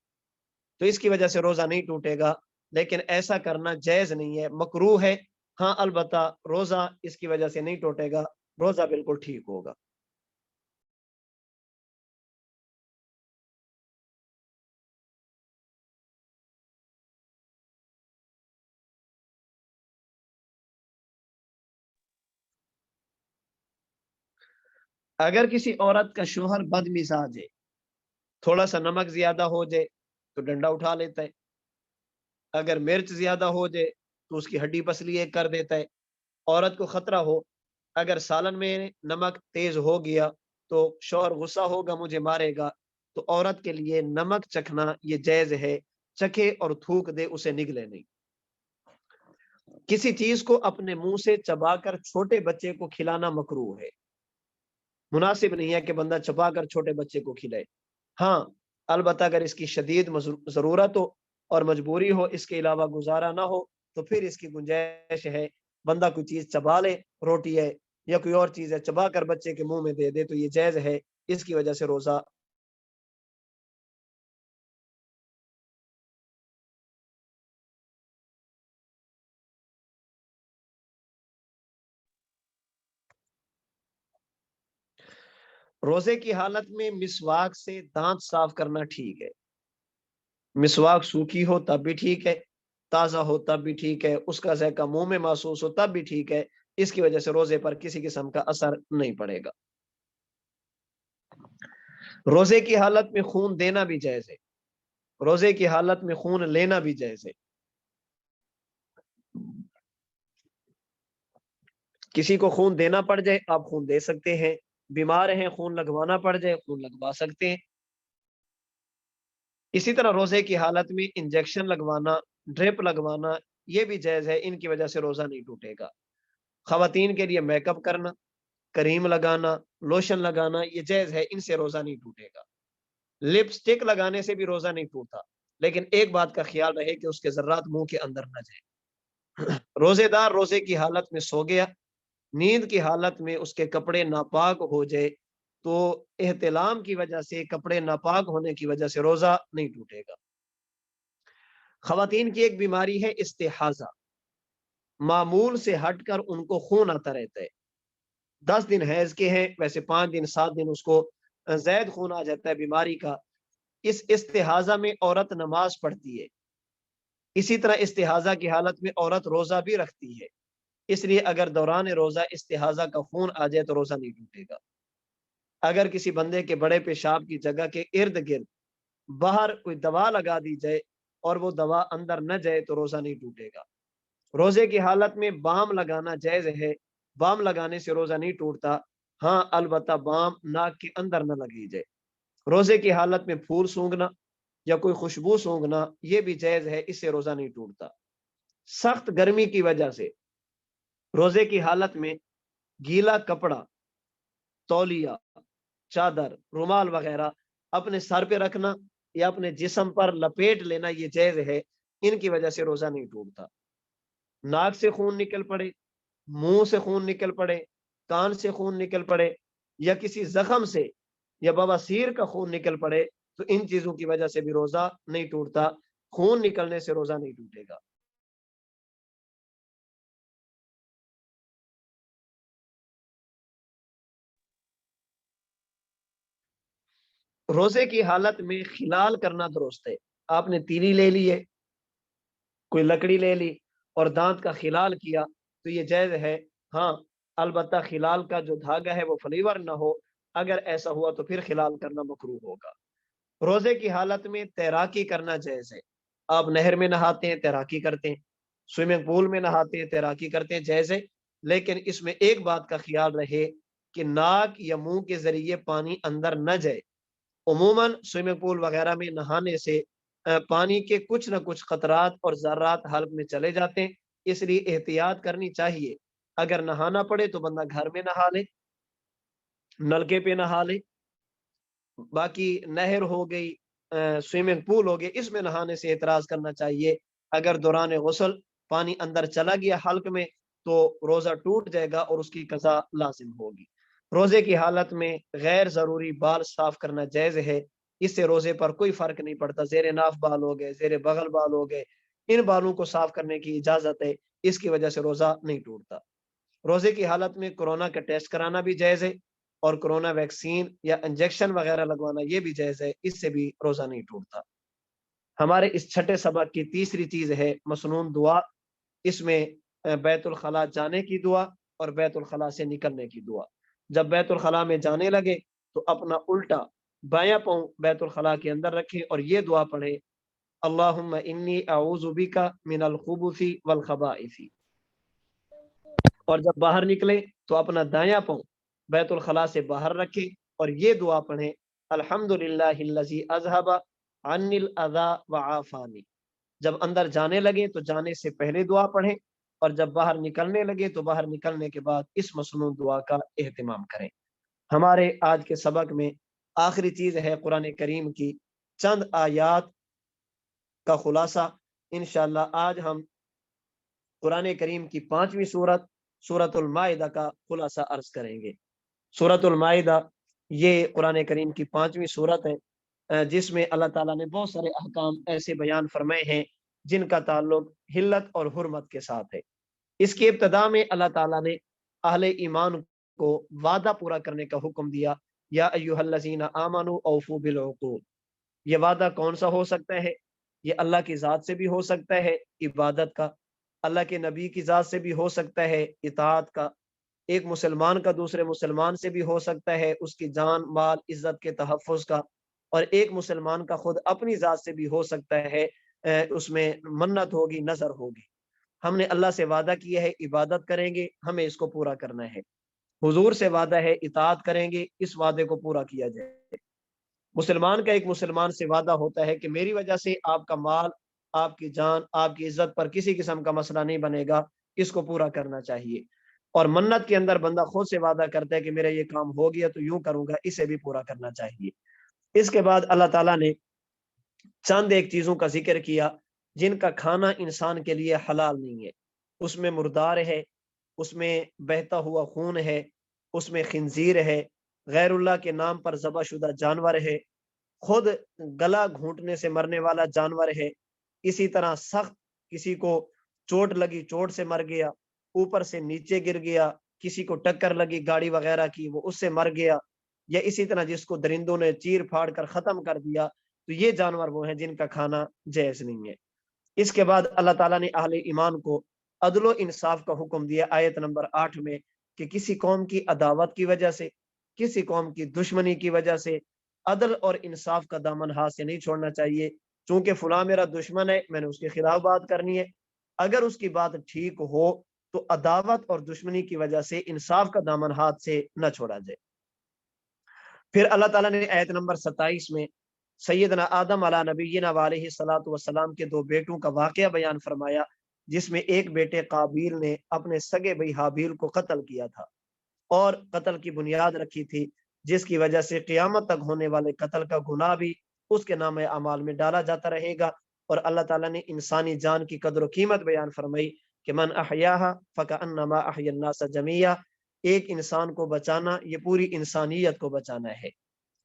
تو اس کی وجہ سے روزہ نہیں ٹوٹے گا، لیکن ایسا کرنا جائز نہیں ہے، مکروہ ہے۔ ہاں البتہ روزہ اس کی وجہ سے نہیں ٹوٹے گا، روزہ بالکل ٹھیک ہوگا۔ اگر کسی عورت کا شوہر بد مزاج ہے، تھوڑا سا نمک زیادہ ہو جائے تو ڈنڈا اٹھا لیتا ہے، اگر مرچ زیادہ ہو جائے تو اس کی ہڈی پسلی ایک کر دیتا ہے۔ عورت کو خطرہ ہو، اگر سالن میں نمک تیز ہو گیا تو شوہر غصہ ہوگا، مجھے مارے گا، تو عورت کے لیے نمک چکھنا یہ جائز ہے، چکھے اور تھوک دے، اسے نگلے نہیں۔ کسی چیز کو اپنے منہ سے چبا کر چھوٹے بچے کو کھلانا مکروہ ہے، مناسب نہیں ہے کہ بندہ چبا کر چھوٹے بچے کو کھلائے۔ ہاں البتہ اگر اس کی شدید ضرورت ہو اور مجبوری ہو، اس کے علاوہ گزارا نہ ہو، تو پھر اس کی گنجائش ہے بندہ کوئی چیز چبا لے، روٹی ہے یا کوئی اور چیز ہے، چبا کر بچے کے منہ میں دے دے، تو یہ جائز ہے، اس کی وجہ سے روزہ۔ روزے کی حالت میں مسواک سے دانت صاف کرنا ٹھیک ہے، مسواک سوکھی ہو تب بھی ٹھیک ہے، تازہ ہو تب بھی ٹھیک ہے، اس کا ذائقہ منہ میں محسوس ہو تب بھی ٹھیک ہے، اس کی وجہ سے روزے پر کسی قسم کا اثر نہیں پڑے گا۔ روزے کی حالت میں خون دینا بھی جائز ہے، روزے کی حالت میں خون لینا بھی جائز ہے۔ کسی کو خون دینا پڑ جائے آپ خون دے سکتے ہیں، بیمار ہیں خون لگوانا پڑ جائے خون لگوا سکتے ہیں۔ اسی طرح روزے کی حالت میں انجیکشن لگوانا، ڈرپ لگوانا یہ بھی جائز ہے، ان کی وجہ سے روزہ نہیں ٹوٹے گا۔ خواتین کے لیے میک اپ کرنا، کریم لگانا، لوشن لگانا یہ جائز ہے، ان سے روزہ نہیں ٹوٹے گا۔ لپسٹک لگانے سے بھی روزہ نہیں ٹوٹتا، لیکن ایک بات کا خیال رہے کہ اس کے ذرات منہ کے اندر نہ جائے۔ روزے دار روزے کی حالت میں سو گیا، نیند کی حالت میں اس کے کپڑے ناپاک ہو جائے تو احتلام کی وجہ سے، کپڑے ناپاک ہونے کی وجہ سے روزہ نہیں ٹوٹے گا۔ خواتین کی ایک بیماری ہے استحاضہ، معمول سے ہٹ کر ان کو خون آتا رہتا ہے، 10 دن حیض کے ہیں، ویسے 5 دن 7 دن اس کو زائد خون آ جاتا ہے بیماری کا۔ اس استحاضہ میں عورت نماز پڑھتی ہے، اسی طرح استحاضہ کی حالت میں عورت روزہ بھی رکھتی ہے، اس لیے اگر دوران روزہ استحاضہ کا خون آ جائے تو روزہ نہیں ٹوٹے گا۔ اگر کسی بندے کے بڑے پیشاب کی جگہ کے ارد گرد باہر کوئی دوا لگا دی جائے اور وہ دوا اندر نہ جائے تو روزہ نہیں ٹوٹے گا۔ روزے کی حالت میں بام لگانا جائز ہے، بام لگانے سے روزہ نہیں ٹوٹتا، ہاں البتہ بام ناک کے اندر نہ لگی جائے۔ روزے کی حالت میں پھول سونگھنا یا کوئی خوشبو سونگھنا یہ بھی جائز ہے، اس سے روزہ نہیں ٹوٹتا۔ سخت گرمی کی وجہ سے روزے کی حالت میں گیلا کپڑا، تولیہ، چادر، رومال وغیرہ اپنے سر پہ رکھنا یا اپنے جسم پر لپیٹ لینا یہ جائز ہے، ان کی وجہ سے روزہ نہیں ٹوٹتا۔ ناک سے خون نکل پڑے، منہ سے خون نکل پڑے، کان سے خون نکل پڑے یا کسی زخم سے یا بواسیر کا خون نکل پڑے تو ان چیزوں کی وجہ سے بھی روزہ نہیں ٹوٹتا، خون نکلنے سے روزہ نہیں ٹوٹے گا۔ روزے کی حالت میں خلال کرنا درست ہے، آپ نے تیلی لے لی ہے، کوئی لکڑی لے لی اور دانت کا خلال کیا تو یہ جائز ہے، ہاں البتہ خلال کا جو دھاگا ہے وہ فلیور نہ ہو، اگر ایسا ہوا تو پھر خلال کرنا مکروہ ہوگا۔ روزے کی حالت میں تیراکی کرنا جائز ہے، آپ نہر میں نہاتے ہیں تیراکی کرتے ہیں، سوئمنگ پول میں نہاتے ہیں تیراکی کرتے ہیں، جائز ہے، لیکن اس میں ایک بات کا خیال رہے کہ ناک یا منہ کے ذریعے پانی اندر نہ جائے۔ عموماً سوئمنگ پول وغیرہ میں نہانے سے پانی کے کچھ نہ کچھ قطرات اور ذرات حلق میں چلے جاتے ہیں، اس لیے احتیاط کرنی چاہیے۔ اگر نہانا پڑے تو بندہ گھر میں نہا لے، نلکے پہ نہا لے، باقی نہر ہو گئی، سوئمنگ پول ہو گئے، اس میں نہانے سے اعتراض کرنا چاہیے۔ اگر دوران غسل پانی اندر چلا گیا حلق میں تو روزہ ٹوٹ جائے گا اور اس کی قضا لازم ہوگی۔ روزے کی حالت میں غیر ضروری بال صاف کرنا جائز ہے، اس سے روزے پر کوئی فرق نہیں پڑتا، زیر ناف بال ہو گئے، زیر بغل بال ہو گئے، ان بالوں کو صاف کرنے کی اجازت ہے، اس کی وجہ سے روزہ نہیں ٹوٹتا۔ روزے کی حالت میں کورونا کا ٹیسٹ کرانا بھی جائز ہے، اور کورونا ویکسین یا انجیکشن وغیرہ لگوانا یہ بھی جائز ہے، اس سے بھی روزہ نہیں ٹوٹتا۔ ہمارے اس چھٹے سبق کی تیسری چیز ہے مسنون دعا۔ اس میں بیت الخلاء جانے کی دعا اور بیت الخلاء سے نکلنے کی دعا۔ جب بیت الخلاء میں جانے لگے تو اپنا الٹا بایاں پاؤں بیت الخلاء کے اندر رکھیں اور یہ دعا پڑھیں، اللہم انی اعوذ بک من الخبث والخبائث۔ اور جب باہر نکلے تو اپنا دایاں پاؤں بیت الخلاء سے باہر رکھیں اور یہ دعا پڑھیں، الحمدللہ الذی اذھب عنی الاذی وعافانی۔ جب اندر جانے لگے تو جانے سے پہلے دعا پڑھیں، اور جب باہر نکلنے لگے تو باہر نکلنے کے بعد اس مسنون دعا کا اہتمام کریں۔ ہمارے آج کے سبق میں آخری چیز ہے قرآن کریم کی چند آیات کا خلاصہ۔ انشاءاللہ آج ہم قرآن کریم کی 5ویں سورت سورۃ المائدہ کا خلاصہ عرض کریں گے۔ سورۃ المائدہ یہ قرآن کریم کی 5ویں سورت ہے، جس میں اللہ تعالیٰ نے بہت سارے احکام ایسے بیان فرمائے ہیں جن کا تعلق حلت اور حرمت کے ساتھ ہے۔ اس کی ابتدا میں اللہ تعالیٰ نے اہل ایمان کو وعدہ پورا کرنے کا حکم دیا، یا ایھا الذین آمنوا اوفوا بالعقود۔ یہ وعدہ کون سا ہو سکتا ہے؟ یہ اللہ کی ذات سے بھی ہو سکتا ہے، عبادت کا، اللہ کے نبی کی ذات سے بھی ہو سکتا ہے، اطاعت کا، ایک مسلمان کا دوسرے مسلمان سے بھی ہو سکتا ہے، اس کی جان مال عزت کے تحفظ کا، اور ایک مسلمان کا خود اپنی ذات سے بھی ہو سکتا ہے، اس میں منت ہوگی، نظر ہوگی۔ ہم نے اللہ سے وعدہ کیا ہے عبادت کریں گے، ہمیں اس کو پورا کرنا ہے۔ حضور سے وعدہ ہے اطاعت کریں گے، اس وعدے کو پورا کیا جائے۔ مسلمان کا ایک مسلمان سے وعدہ ہوتا ہے کہ میری وجہ سے آپ کا مال، آپ کی جان، آپ کی عزت پر کسی قسم کا مسئلہ نہیں بنے گا، اس کو پورا کرنا چاہیے۔ اور منت کے اندر بندہ خود سے وعدہ کرتا ہے کہ میرا یہ کام ہو گیا تو یوں کروں گا، اسے بھی پورا کرنا چاہیے۔ اس کے بعد اللہ تعالیٰ نے چند ایک چیزوں کا ذکر کیا جن کا کھانا انسان کے لیے حلال نہیں ہے۔ اس میں مردار ہے، اس میں بہتا ہوا خون ہے، اس میں خنزیر ہے، غیر اللہ کے نام پر ذبح شدہ جانور ہے، خود گلا گھونٹنے سے مرنے والا جانور ہے، اسی طرح سخت کسی کو چوٹ لگی، چوٹ سے مر گیا، اوپر سے نیچے گر گیا، کسی کو ٹکر لگی گاڑی وغیرہ کی، وہ اس سے مر گیا، یا اسی طرح جس کو درندوں نے چیر پھاڑ کر ختم کر دیا، تو یہ جانور وہ ہیں جن کا کھانا جائز نہیں ہے۔ اس کے بعد اللہ تعالیٰ نے اہل ایمان کو عدل و انصاف کا حکم دیا آیت نمبر 8 میں، کہ کسی قوم کی عداوت کی وجہ سے، کسی قوم کی دشمنی کی وجہ سے عدل اور انصاف کا دامن ہاتھ سے نہیں چھوڑنا چاہیے۔ چونکہ فلاں میرا دشمن ہے، میں نے اس کے خلاف بات کرنی ہے، اگر اس کی بات ٹھیک ہو تو عداوت اور دشمنی کی وجہ سے انصاف کا دامن ہاتھ سے نہ چھوڑا جائے۔ پھر اللہ تعالیٰ نے آیت نمبر 27 میں سیدنا آدم علیہ نبینا علیہ الصلوۃ والسلام کے 2 بیٹوں کا واقعہ بیان فرمایا، جس میں ایک بیٹے قابیل نے اپنے سگے بھائی حابیل کو قتل کیا تھا، اور قتل کی بنیاد رکھی تھی، جس کی وجہ سے قیامت تک ہونے والے قتل کا گناہ بھی اس کے نام اعمال میں ڈالا جاتا رہے گا۔ اور اللہ تعالیٰ نے انسانی جان کی قدر و قیمت بیان فرمائی کہ من احیاہا فکأنما احیا الناس جمیعا، ایک انسان کو بچانا یہ پوری انسانیت کو بچانا ہے۔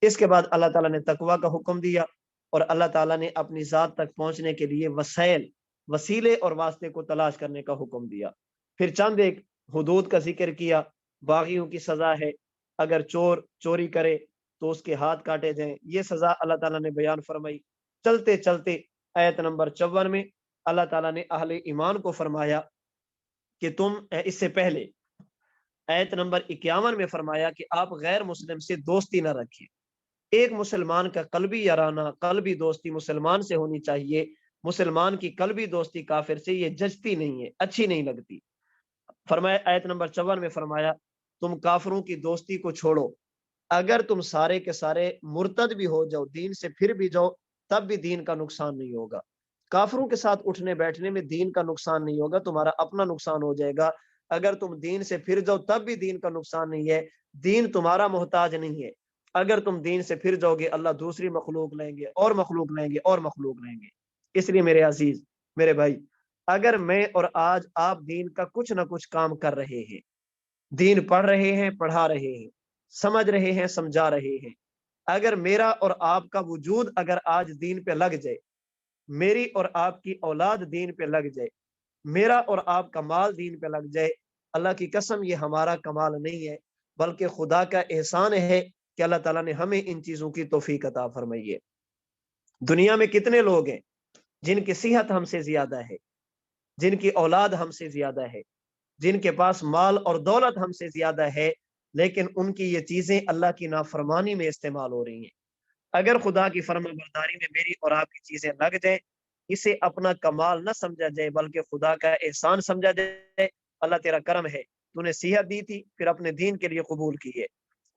اس کے بعد اللہ تعالیٰ نے تقوی کا حکم دیا، اور اللہ تعالیٰ نے اپنی ذات تک پہنچنے کے لیے وسیلے اور واسطے کو تلاش کرنے کا حکم دیا۔ پھر چند ایک حدود کا ذکر کیا، باغیوں کی سزا ہے، اگر چور چوری کرے تو اس کے ہاتھ کاٹے جائیں، یہ سزا اللہ تعالیٰ نے بیان فرمائی۔ چلتے چلتے آیت نمبر 54 میں اللہ تعالیٰ نے اہل ایمان کو فرمایا کہ تم، اس سے پہلے آیت نمبر 51 میں فرمایا کہ آپ غیر مسلم سے دوستی نہ رکھیں۔ ایک مسلمان کا قلبی یارانہ، قلبی دوستی مسلمان سے ہونی چاہیے۔ مسلمان کی قلبی دوستی کافر سے یہ جچتی نہیں ہے، اچھی نہیں لگتی۔ فرمایا آیت نمبر 54 میں فرمایا تم کافروں کی دوستی کو چھوڑو، اگر تم سارے کے سارے مرتد بھی ہو جاؤ، دین سے پھر بھی جاؤ، تب بھی دین کا نقصان نہیں ہوگا۔ کافروں کے ساتھ اٹھنے بیٹھنے میں دین کا نقصان نہیں ہوگا، تمہارا اپنا نقصان ہو جائے گا۔ اگر تم دین سے پھر جاؤ تب بھی دین کا نقصان نہیں ہے، دین تمہارا محتاج نہیں ہے۔ اگر تم دین سے پھر جاؤ گے، اللہ دوسری مخلوق لیں گے، اور مخلوق لیں گے، اور مخلوق لیں گے۔ اس لیے میرے عزیز، میرے بھائی، اگر میں اور آج آپ دین کا کچھ نہ کچھ کام کر رہے ہیں، دین پڑھ رہے ہیں، پڑھا رہے ہیں، سمجھ رہے ہیں، سمجھا رہے ہیں، اگر میرا اور آپ کا وجود اگر آج دین پہ لگ جائے، میری اور آپ کی اولاد دین پہ لگ جائے، میرا اور آپ کا مال دین پہ لگ جائے، اللہ کی قسم یہ ہمارا کمال نہیں ہے بلکہ خدا کا احسان ہے کہ اللہ تعالیٰ نے ہمیں ان چیزوں کی توفیق عطا فرمائی ہے۔ دنیا میں کتنے لوگ ہیں جن کی صحت ہم سے زیادہ ہے، جن کی اولاد ہم سے زیادہ ہے، جن کے پاس مال اور دولت ہم سے زیادہ ہے، لیکن ان کی یہ چیزیں اللہ کی نافرمانی میں استعمال ہو رہی ہیں۔ اگر خدا کی فرما برداری میں میری اور آپ کی چیزیں لگ جائیں، اسے اپنا کمال نہ سمجھا جائے بلکہ خدا کا احسان سمجھا جائے۔ اللہ تیرا کرم ہے، تو نے صحت دی تھی پھر اپنے دین کے لیے قبول کی ہے۔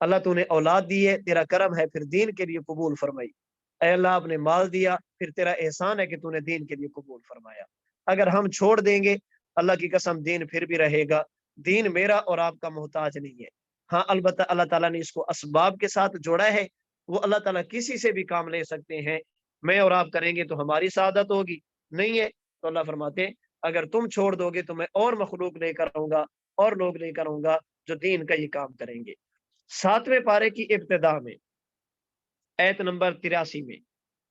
اللہ تو نے اولاد دی ہے، تیرا کرم ہے پھر دین کے لیے قبول فرمائی۔ اے اللہ آپ نے مال دیا، پھر تیرا احسان ہے کہ تو نے دین کے لیے قبول فرمایا۔ اگر ہم چھوڑ دیں گے، اللہ کی قسم دین پھر بھی رہے گا۔ دین میرا اور آپ کا محتاج نہیں ہے۔ ہاں البتہ اللہ تعالیٰ نے اس کو اسباب کے ساتھ جوڑا ہے، وہ اللہ تعالیٰ کسی سے بھی کام لے سکتے ہیں۔ میں اور آپ کریں گے تو ہماری سعادت ہوگی، نہیں ہے تو اللہ فرماتے ہیں اگر تم چھوڑ دو گے تو میں اور مخلوق لے کر آؤں گا، اور لوگ لے کر آؤں گا جو دین کا یہ کام کریں گے۔ 7ویں پارے کی ابتدا میں ایت نمبر 83 میں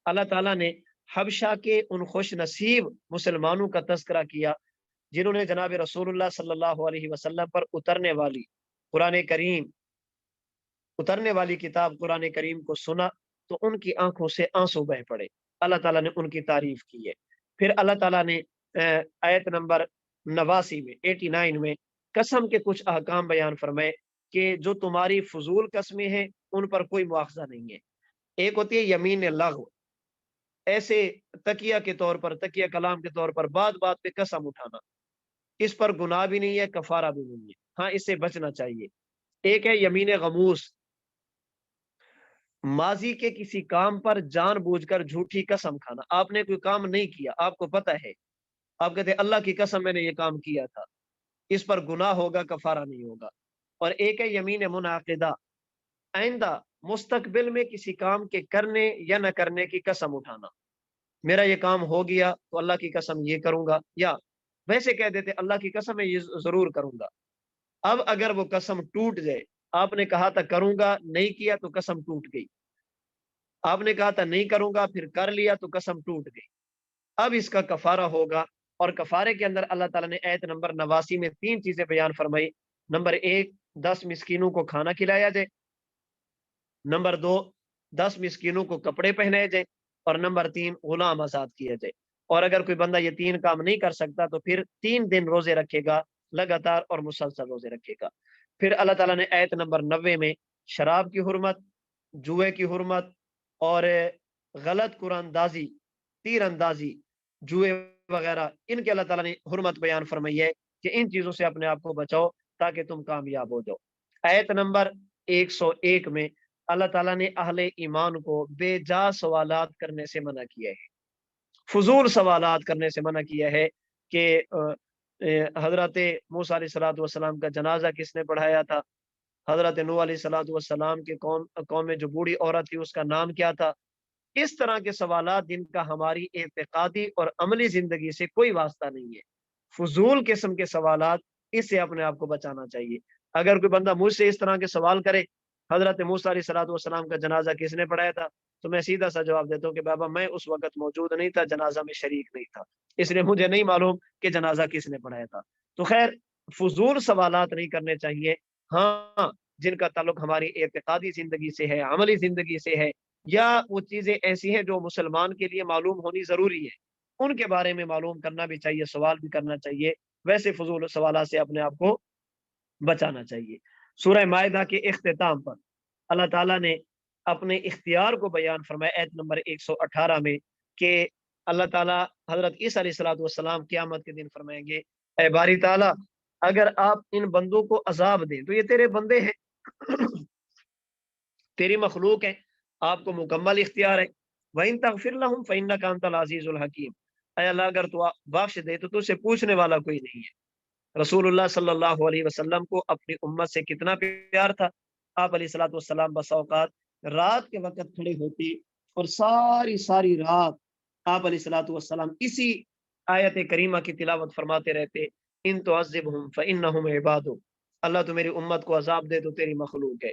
اللہ تعالیٰ نے حبشہ کے ان خوش نصیب مسلمانوں کا تذکرہ کیا جنہوں نے جناب رسول اللہ صلی اللہ علیہ وسلم پر اترنے والی قرآن کریم، اترنے والی کتاب قرآن کریم کو سنا تو ان کی آنکھوں سے آنسو بہ پڑے۔ اللہ تعالیٰ نے ان کی تعریف کی ہے۔ پھر اللہ تعالیٰ نے آیت نمبر 89 میں 89 میں قسم کے کچھ احکام بیان فرمائے کہ جو تمہاری فضول قسمیں ہیں ان پر کوئی مواخذہ نہیں ہے۔ ایک ہوتی ہے یمین لغو، ایسے تکیہ کے طور پر، تکیہ کلام کے طور پر بات بات پہ قسم اٹھانا، اس پر گناہ بھی نہیں ہے، کفارہ بھی نہیں ہے، ہاں اس سے بچنا چاہیے۔ ایک ہے یمین غموس، ماضی کے کسی کام پر جان بوجھ کر جھوٹی قسم کھانا۔ آپ نے کوئی کام نہیں کیا، آپ کو پتہ ہے، آپ کہتے ہیں اللہ کی قسم میں نے یہ کام کیا تھا، اس پر گناہ ہوگا، کفارہ نہیں ہوگا۔ اور ایک ہے یمین منعقدہ، آئندہ مستقبل میں کسی کام کے کرنے یا نہ کرنے کی قسم اٹھانا۔ میرا یہ کام ہو گیا تو اللہ کی قسم یہ کروں گا، یا ویسے کہہ دیتے اللہ کی قسم میں یہ ضرور کروں گا۔ اب اگر وہ قسم ٹوٹ جائے، آپ نے کہا تھا کروں گا، نہیں کیا تو قسم ٹوٹ گئی، آپ نے کہا تھا نہیں کروں گا پھر کر لیا تو قسم ٹوٹ گئی۔ اب اس کا کفارہ ہوگا، اور کفارے کے اندر اللہ تعالیٰ نے آیت نمبر 89 میں 3 چیزیں بیان فرمائی۔ نمبر 1، 10 مسکینوں کو کھانا کھلایا جائے۔ نمبر 2، 10 مسکینوں کو کپڑے پہنائے جائے۔ اور نمبر 3، غلام آزاد کیا جائے۔ اور اگر کوئی بندہ یہ 3 کام نہیں کر سکتا تو پھر 3 دن روزے رکھے گا، لگاتار اور مسلسل روزے رکھے گا۔ پھر اللہ تعالیٰ نے آیت نمبر 90 میں شراب کی حرمت، جوئے کی حرمت اور غلط قرآن دازی، تیر اندازی، جوئے وغیرہ، ان کے اللہ تعالیٰ نے حرمت بیان فرمائی ہے کہ ان چیزوں سے اپنے آپ کو بچاؤ تاکہ تم کامیاب ہو جاؤ۔ آیت نمبر 101 میں اللہ تعالیٰ نے اہل ایمان کو بے جا سوالات کرنے سے منع کیا ہے، فضول سوالات کرنے سے منع کیا ہے کہ حضرت موسیٰ علیہ السلام کا جنازہ کس نے پڑھایا تھا، حضرت نوح علیہ السلام کے قوم میں جو بوڑھی عورت تھی اس کا نام کیا تھا۔ اس طرح کے سوالات جن کا ہماری اعتقادی اور عملی زندگی سے کوئی واسطہ نہیں ہے، فضول قسم کے سوالات، اس سے اپنے آپ کو بچانا چاہیے۔ اگر کوئی بندہ مجھ سے اس طرح کے سوال کرے حضرت موسیٰ علیہ السلام کا جنازہ کس نے پڑھایا تھا، تو میں سیدھا سا جواب دیتا ہوں کہ بابا میں اس وقت موجود نہیں تھا، جنازہ میں شریک نہیں تھا، اس لیے مجھے نہیں معلوم کہ جنازہ کس نے پڑھایا تھا۔ تو خیر فضول سوالات نہیں کرنے چاہیے، ہاں جن کا تعلق ہماری اعتقادی زندگی سے ہے، عملی زندگی سے ہے، یا وہ چیزیں ایسی ہیں جو مسلمان کے لیے معلوم ہونی ضروری ہے، ان کے بارے میں معلوم کرنا بھی چاہیے، سوال بھی کرنا چاہیے۔ ویسے فضول سوالات سے اپنے آپ کو بچانا چاہیے۔ سورہ مائدہ کے اختتام پر اللہ تعالیٰ نے اپنے اختیار کو بیان فرمایا آیت نمبر 118 میں کہ اللہ تعالیٰ حضرت عیسیٰ علیہ السلام قیامت کے دن فرمائیں گے اے باری تعالیٰ اگر آپ ان بندوں کو عذاب دیں تو یہ تیرے بندے ہیں، تیری مخلوق ہے، آپ کو مکمل اختیار ہے۔ وَإِن تَغْفِرْ لَهُمْ فَإِنَّكَ أَنْتَ الْعَزِيزُ الْحَكِيمُ، اے اللہ اگر تو بخش دے تو تجھ سے پوچھنے والا کوئی نہیں ہے۔ رسول اللہ صلی اللہ علیہ وسلم کو اپنی امت سے کتنا پیار تھا، آپ علیہ الصلوۃ والسلام بس اوقات رات کے وقت کھڑے ہوتے اور ساری رات آپ علیہ الصلوۃ والسلام اسی آیت کریمہ کی تلاوت فرماتے رہتے، ان تعذبہم فانہم عبادک، اللہ تو میری امت کو عذاب دے تو تیری مخلوق ہے،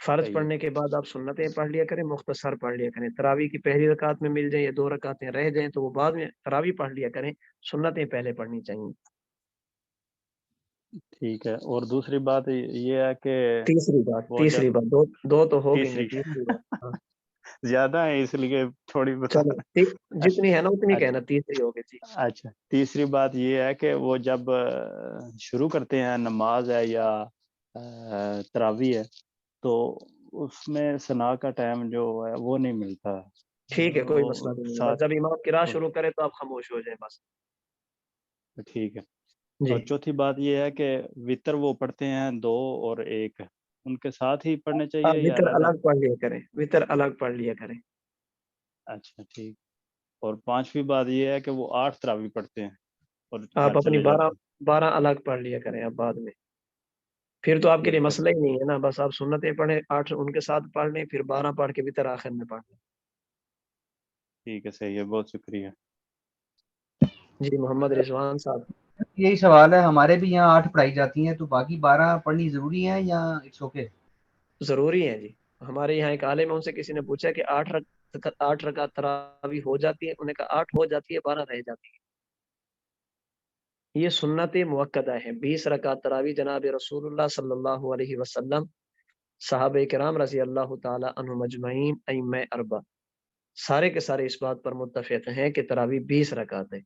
فرض صحیح ہے پڑھنے کے بعد آپ سنتیں پڑھ لیا کریں، مختصر پڑھ لیا کریں. تراویح کی پہلی رکعت میں مل جائیں یا 2 رکعتیں رہ جائیں تو وہ بعد میں تراویح پڑھ لیا کریں، سنتیں پہلے پڑھنی چاہیے. ٹھیک ہے. اور دوسری بات یہ ہے کہ وہ جب تیسری بات دو تو ہو گئی ہیں، تیسری تیسری بات. ہاں زیادہ ہے اس لیے تھوڑی بتا. چلو جتنی ہے نا اتنی کہنا، تیسری ہو گئی. جی اچھا تیسری بات یہ ہے کہ وہ جب شروع کرتے ہیں نماز ہے یا تراویح ہے تو اس میں ثنا کا ٹائم جو ہے وہ نہیں ملتا. ٹھیک ہے، کوئی وہ مسئلہ نہیں ہے. بس ساتھ جب امام قرات شروع کرے تو آپ خاموش ہو جائیں بس. ٹھیک ہے. جی اور چوتھی بات یہ ہے کہ وطر وہ پڑھتے ہیں 2 اور 1 ان کے ساتھ ہی پڑھنے چاہیے آپ یا وطر علیحدہ؟ الگ پڑھ لیا کریں، وطر الگ پڑھ لیا کریں. اچھا ٹھیک. اور 5ویں بات یہ ہے کہ وہ 8 تراویح پڑھتے ہیں اور آپ گھر اپنی چلے جاتے ہیں. 12 الگ پڑھ لیا کریں اب بعد میں. پھر تو آپ کے لیے ٹھیک ہے مسئلہ ہی نہیں ہے نا، بس آپ سنتیں پڑھیں 8 ان کے ساتھ پڑھ لیں، پھر 12 پڑھ کے وطر آخر میں پڑھ لیں. ٹھیک ہے صحیح ہے. بہت شکریہ. جی محمد رضوان صاحب. یہی سوال ہے، ہمارے بھی یہاں 8 پڑھائی جاتی ہیں تو باقی 12 پڑھنی ضروری ہے یا اٹس اوکے؟ ضروری ہے جی. ہمارے یہاں ایک عالم ہے، ان سے کسی نے پوچھا کہ 8 رکعت تراویح ہو جاتی ہے؟ انہوں نے کہا 8 ہو جاتی ہے، 12 رہ جاتی ہے. یہ سنت موقدہ ہے. 20 رکعت تراویح جناب رسول اللہ صلی اللہ علیہ وسلم، صحابہ کرام رضی اللہ تعالی عنہم اجمعین، ائمہ اربعہ سارے کے سارے اس بات پر متفق ہیں کہ تراویح 20 رکعت ہے.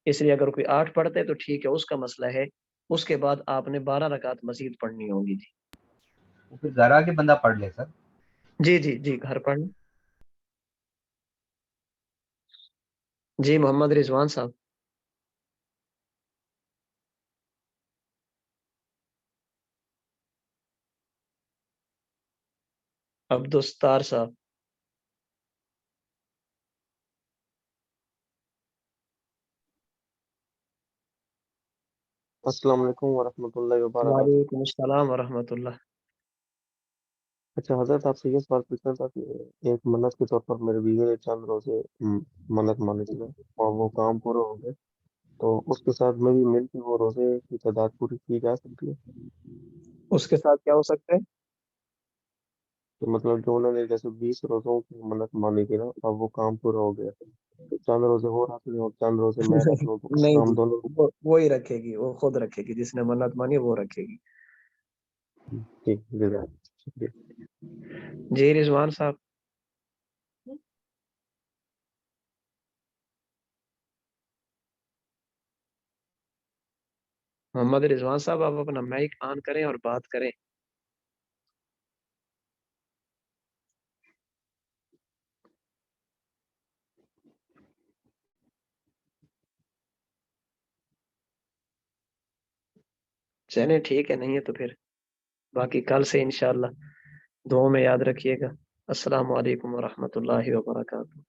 اس لیے اگر کوئی 8 پڑھتے تو ٹھیک ہے، اس کا مسئلہ ہے. اس کے بعد آپ نے 12 رکعت مزید پڑھنی ہوگی. جی پھر گھر آ کے بندہ پڑھ لے سر. جی جی جی گھر پڑھ. جی محمد رضوان صاحب. عبدالستار صاحب. السلام علیکم ورحمۃ اللہ وبرکاتہ. وعلیکم السلام ورحمۃ اللہ. اچھا حضرت، آپ سے یہ سوال پوچھنا تھا کہ ایک منت کے طور پر میرے بیوی نے چند روزے منت مانی تھی اور وہ کام پورے ہو گئے، تو اس کے ساتھ میری مل کے وہ روزے کی تعداد پوری کی جا سکتی ہے؟ اس کے ساتھ کیا ہو سکتا ہے؟ تو مطلب جو انہوں نے جیسے 20 روزوں کی منت مانی تھی نا، اب وہ کام پورا ہو گیا تو چند روزے وہ رکھ لیں اور چند روزے میں رکھ لوں، تو نہیں کام جی، دونوں؟ وہی رکھے گی، وہ خود رکھے گی. جس نے منت مانی وہ رکھے گی. ٹھیک جزاک شکریہ. جی رضوان صاحب. محمد رضوان صاحب آپ اپنا مائک آن کریں اور بات کریں. چلیں ٹھیک ہے، نہیں ہے تو پھر باقی کل سے انشاءاللہ دعاؤں میں یاد رکھیے گا. السلام علیکم ورحمۃ اللہ وبرکاتہ.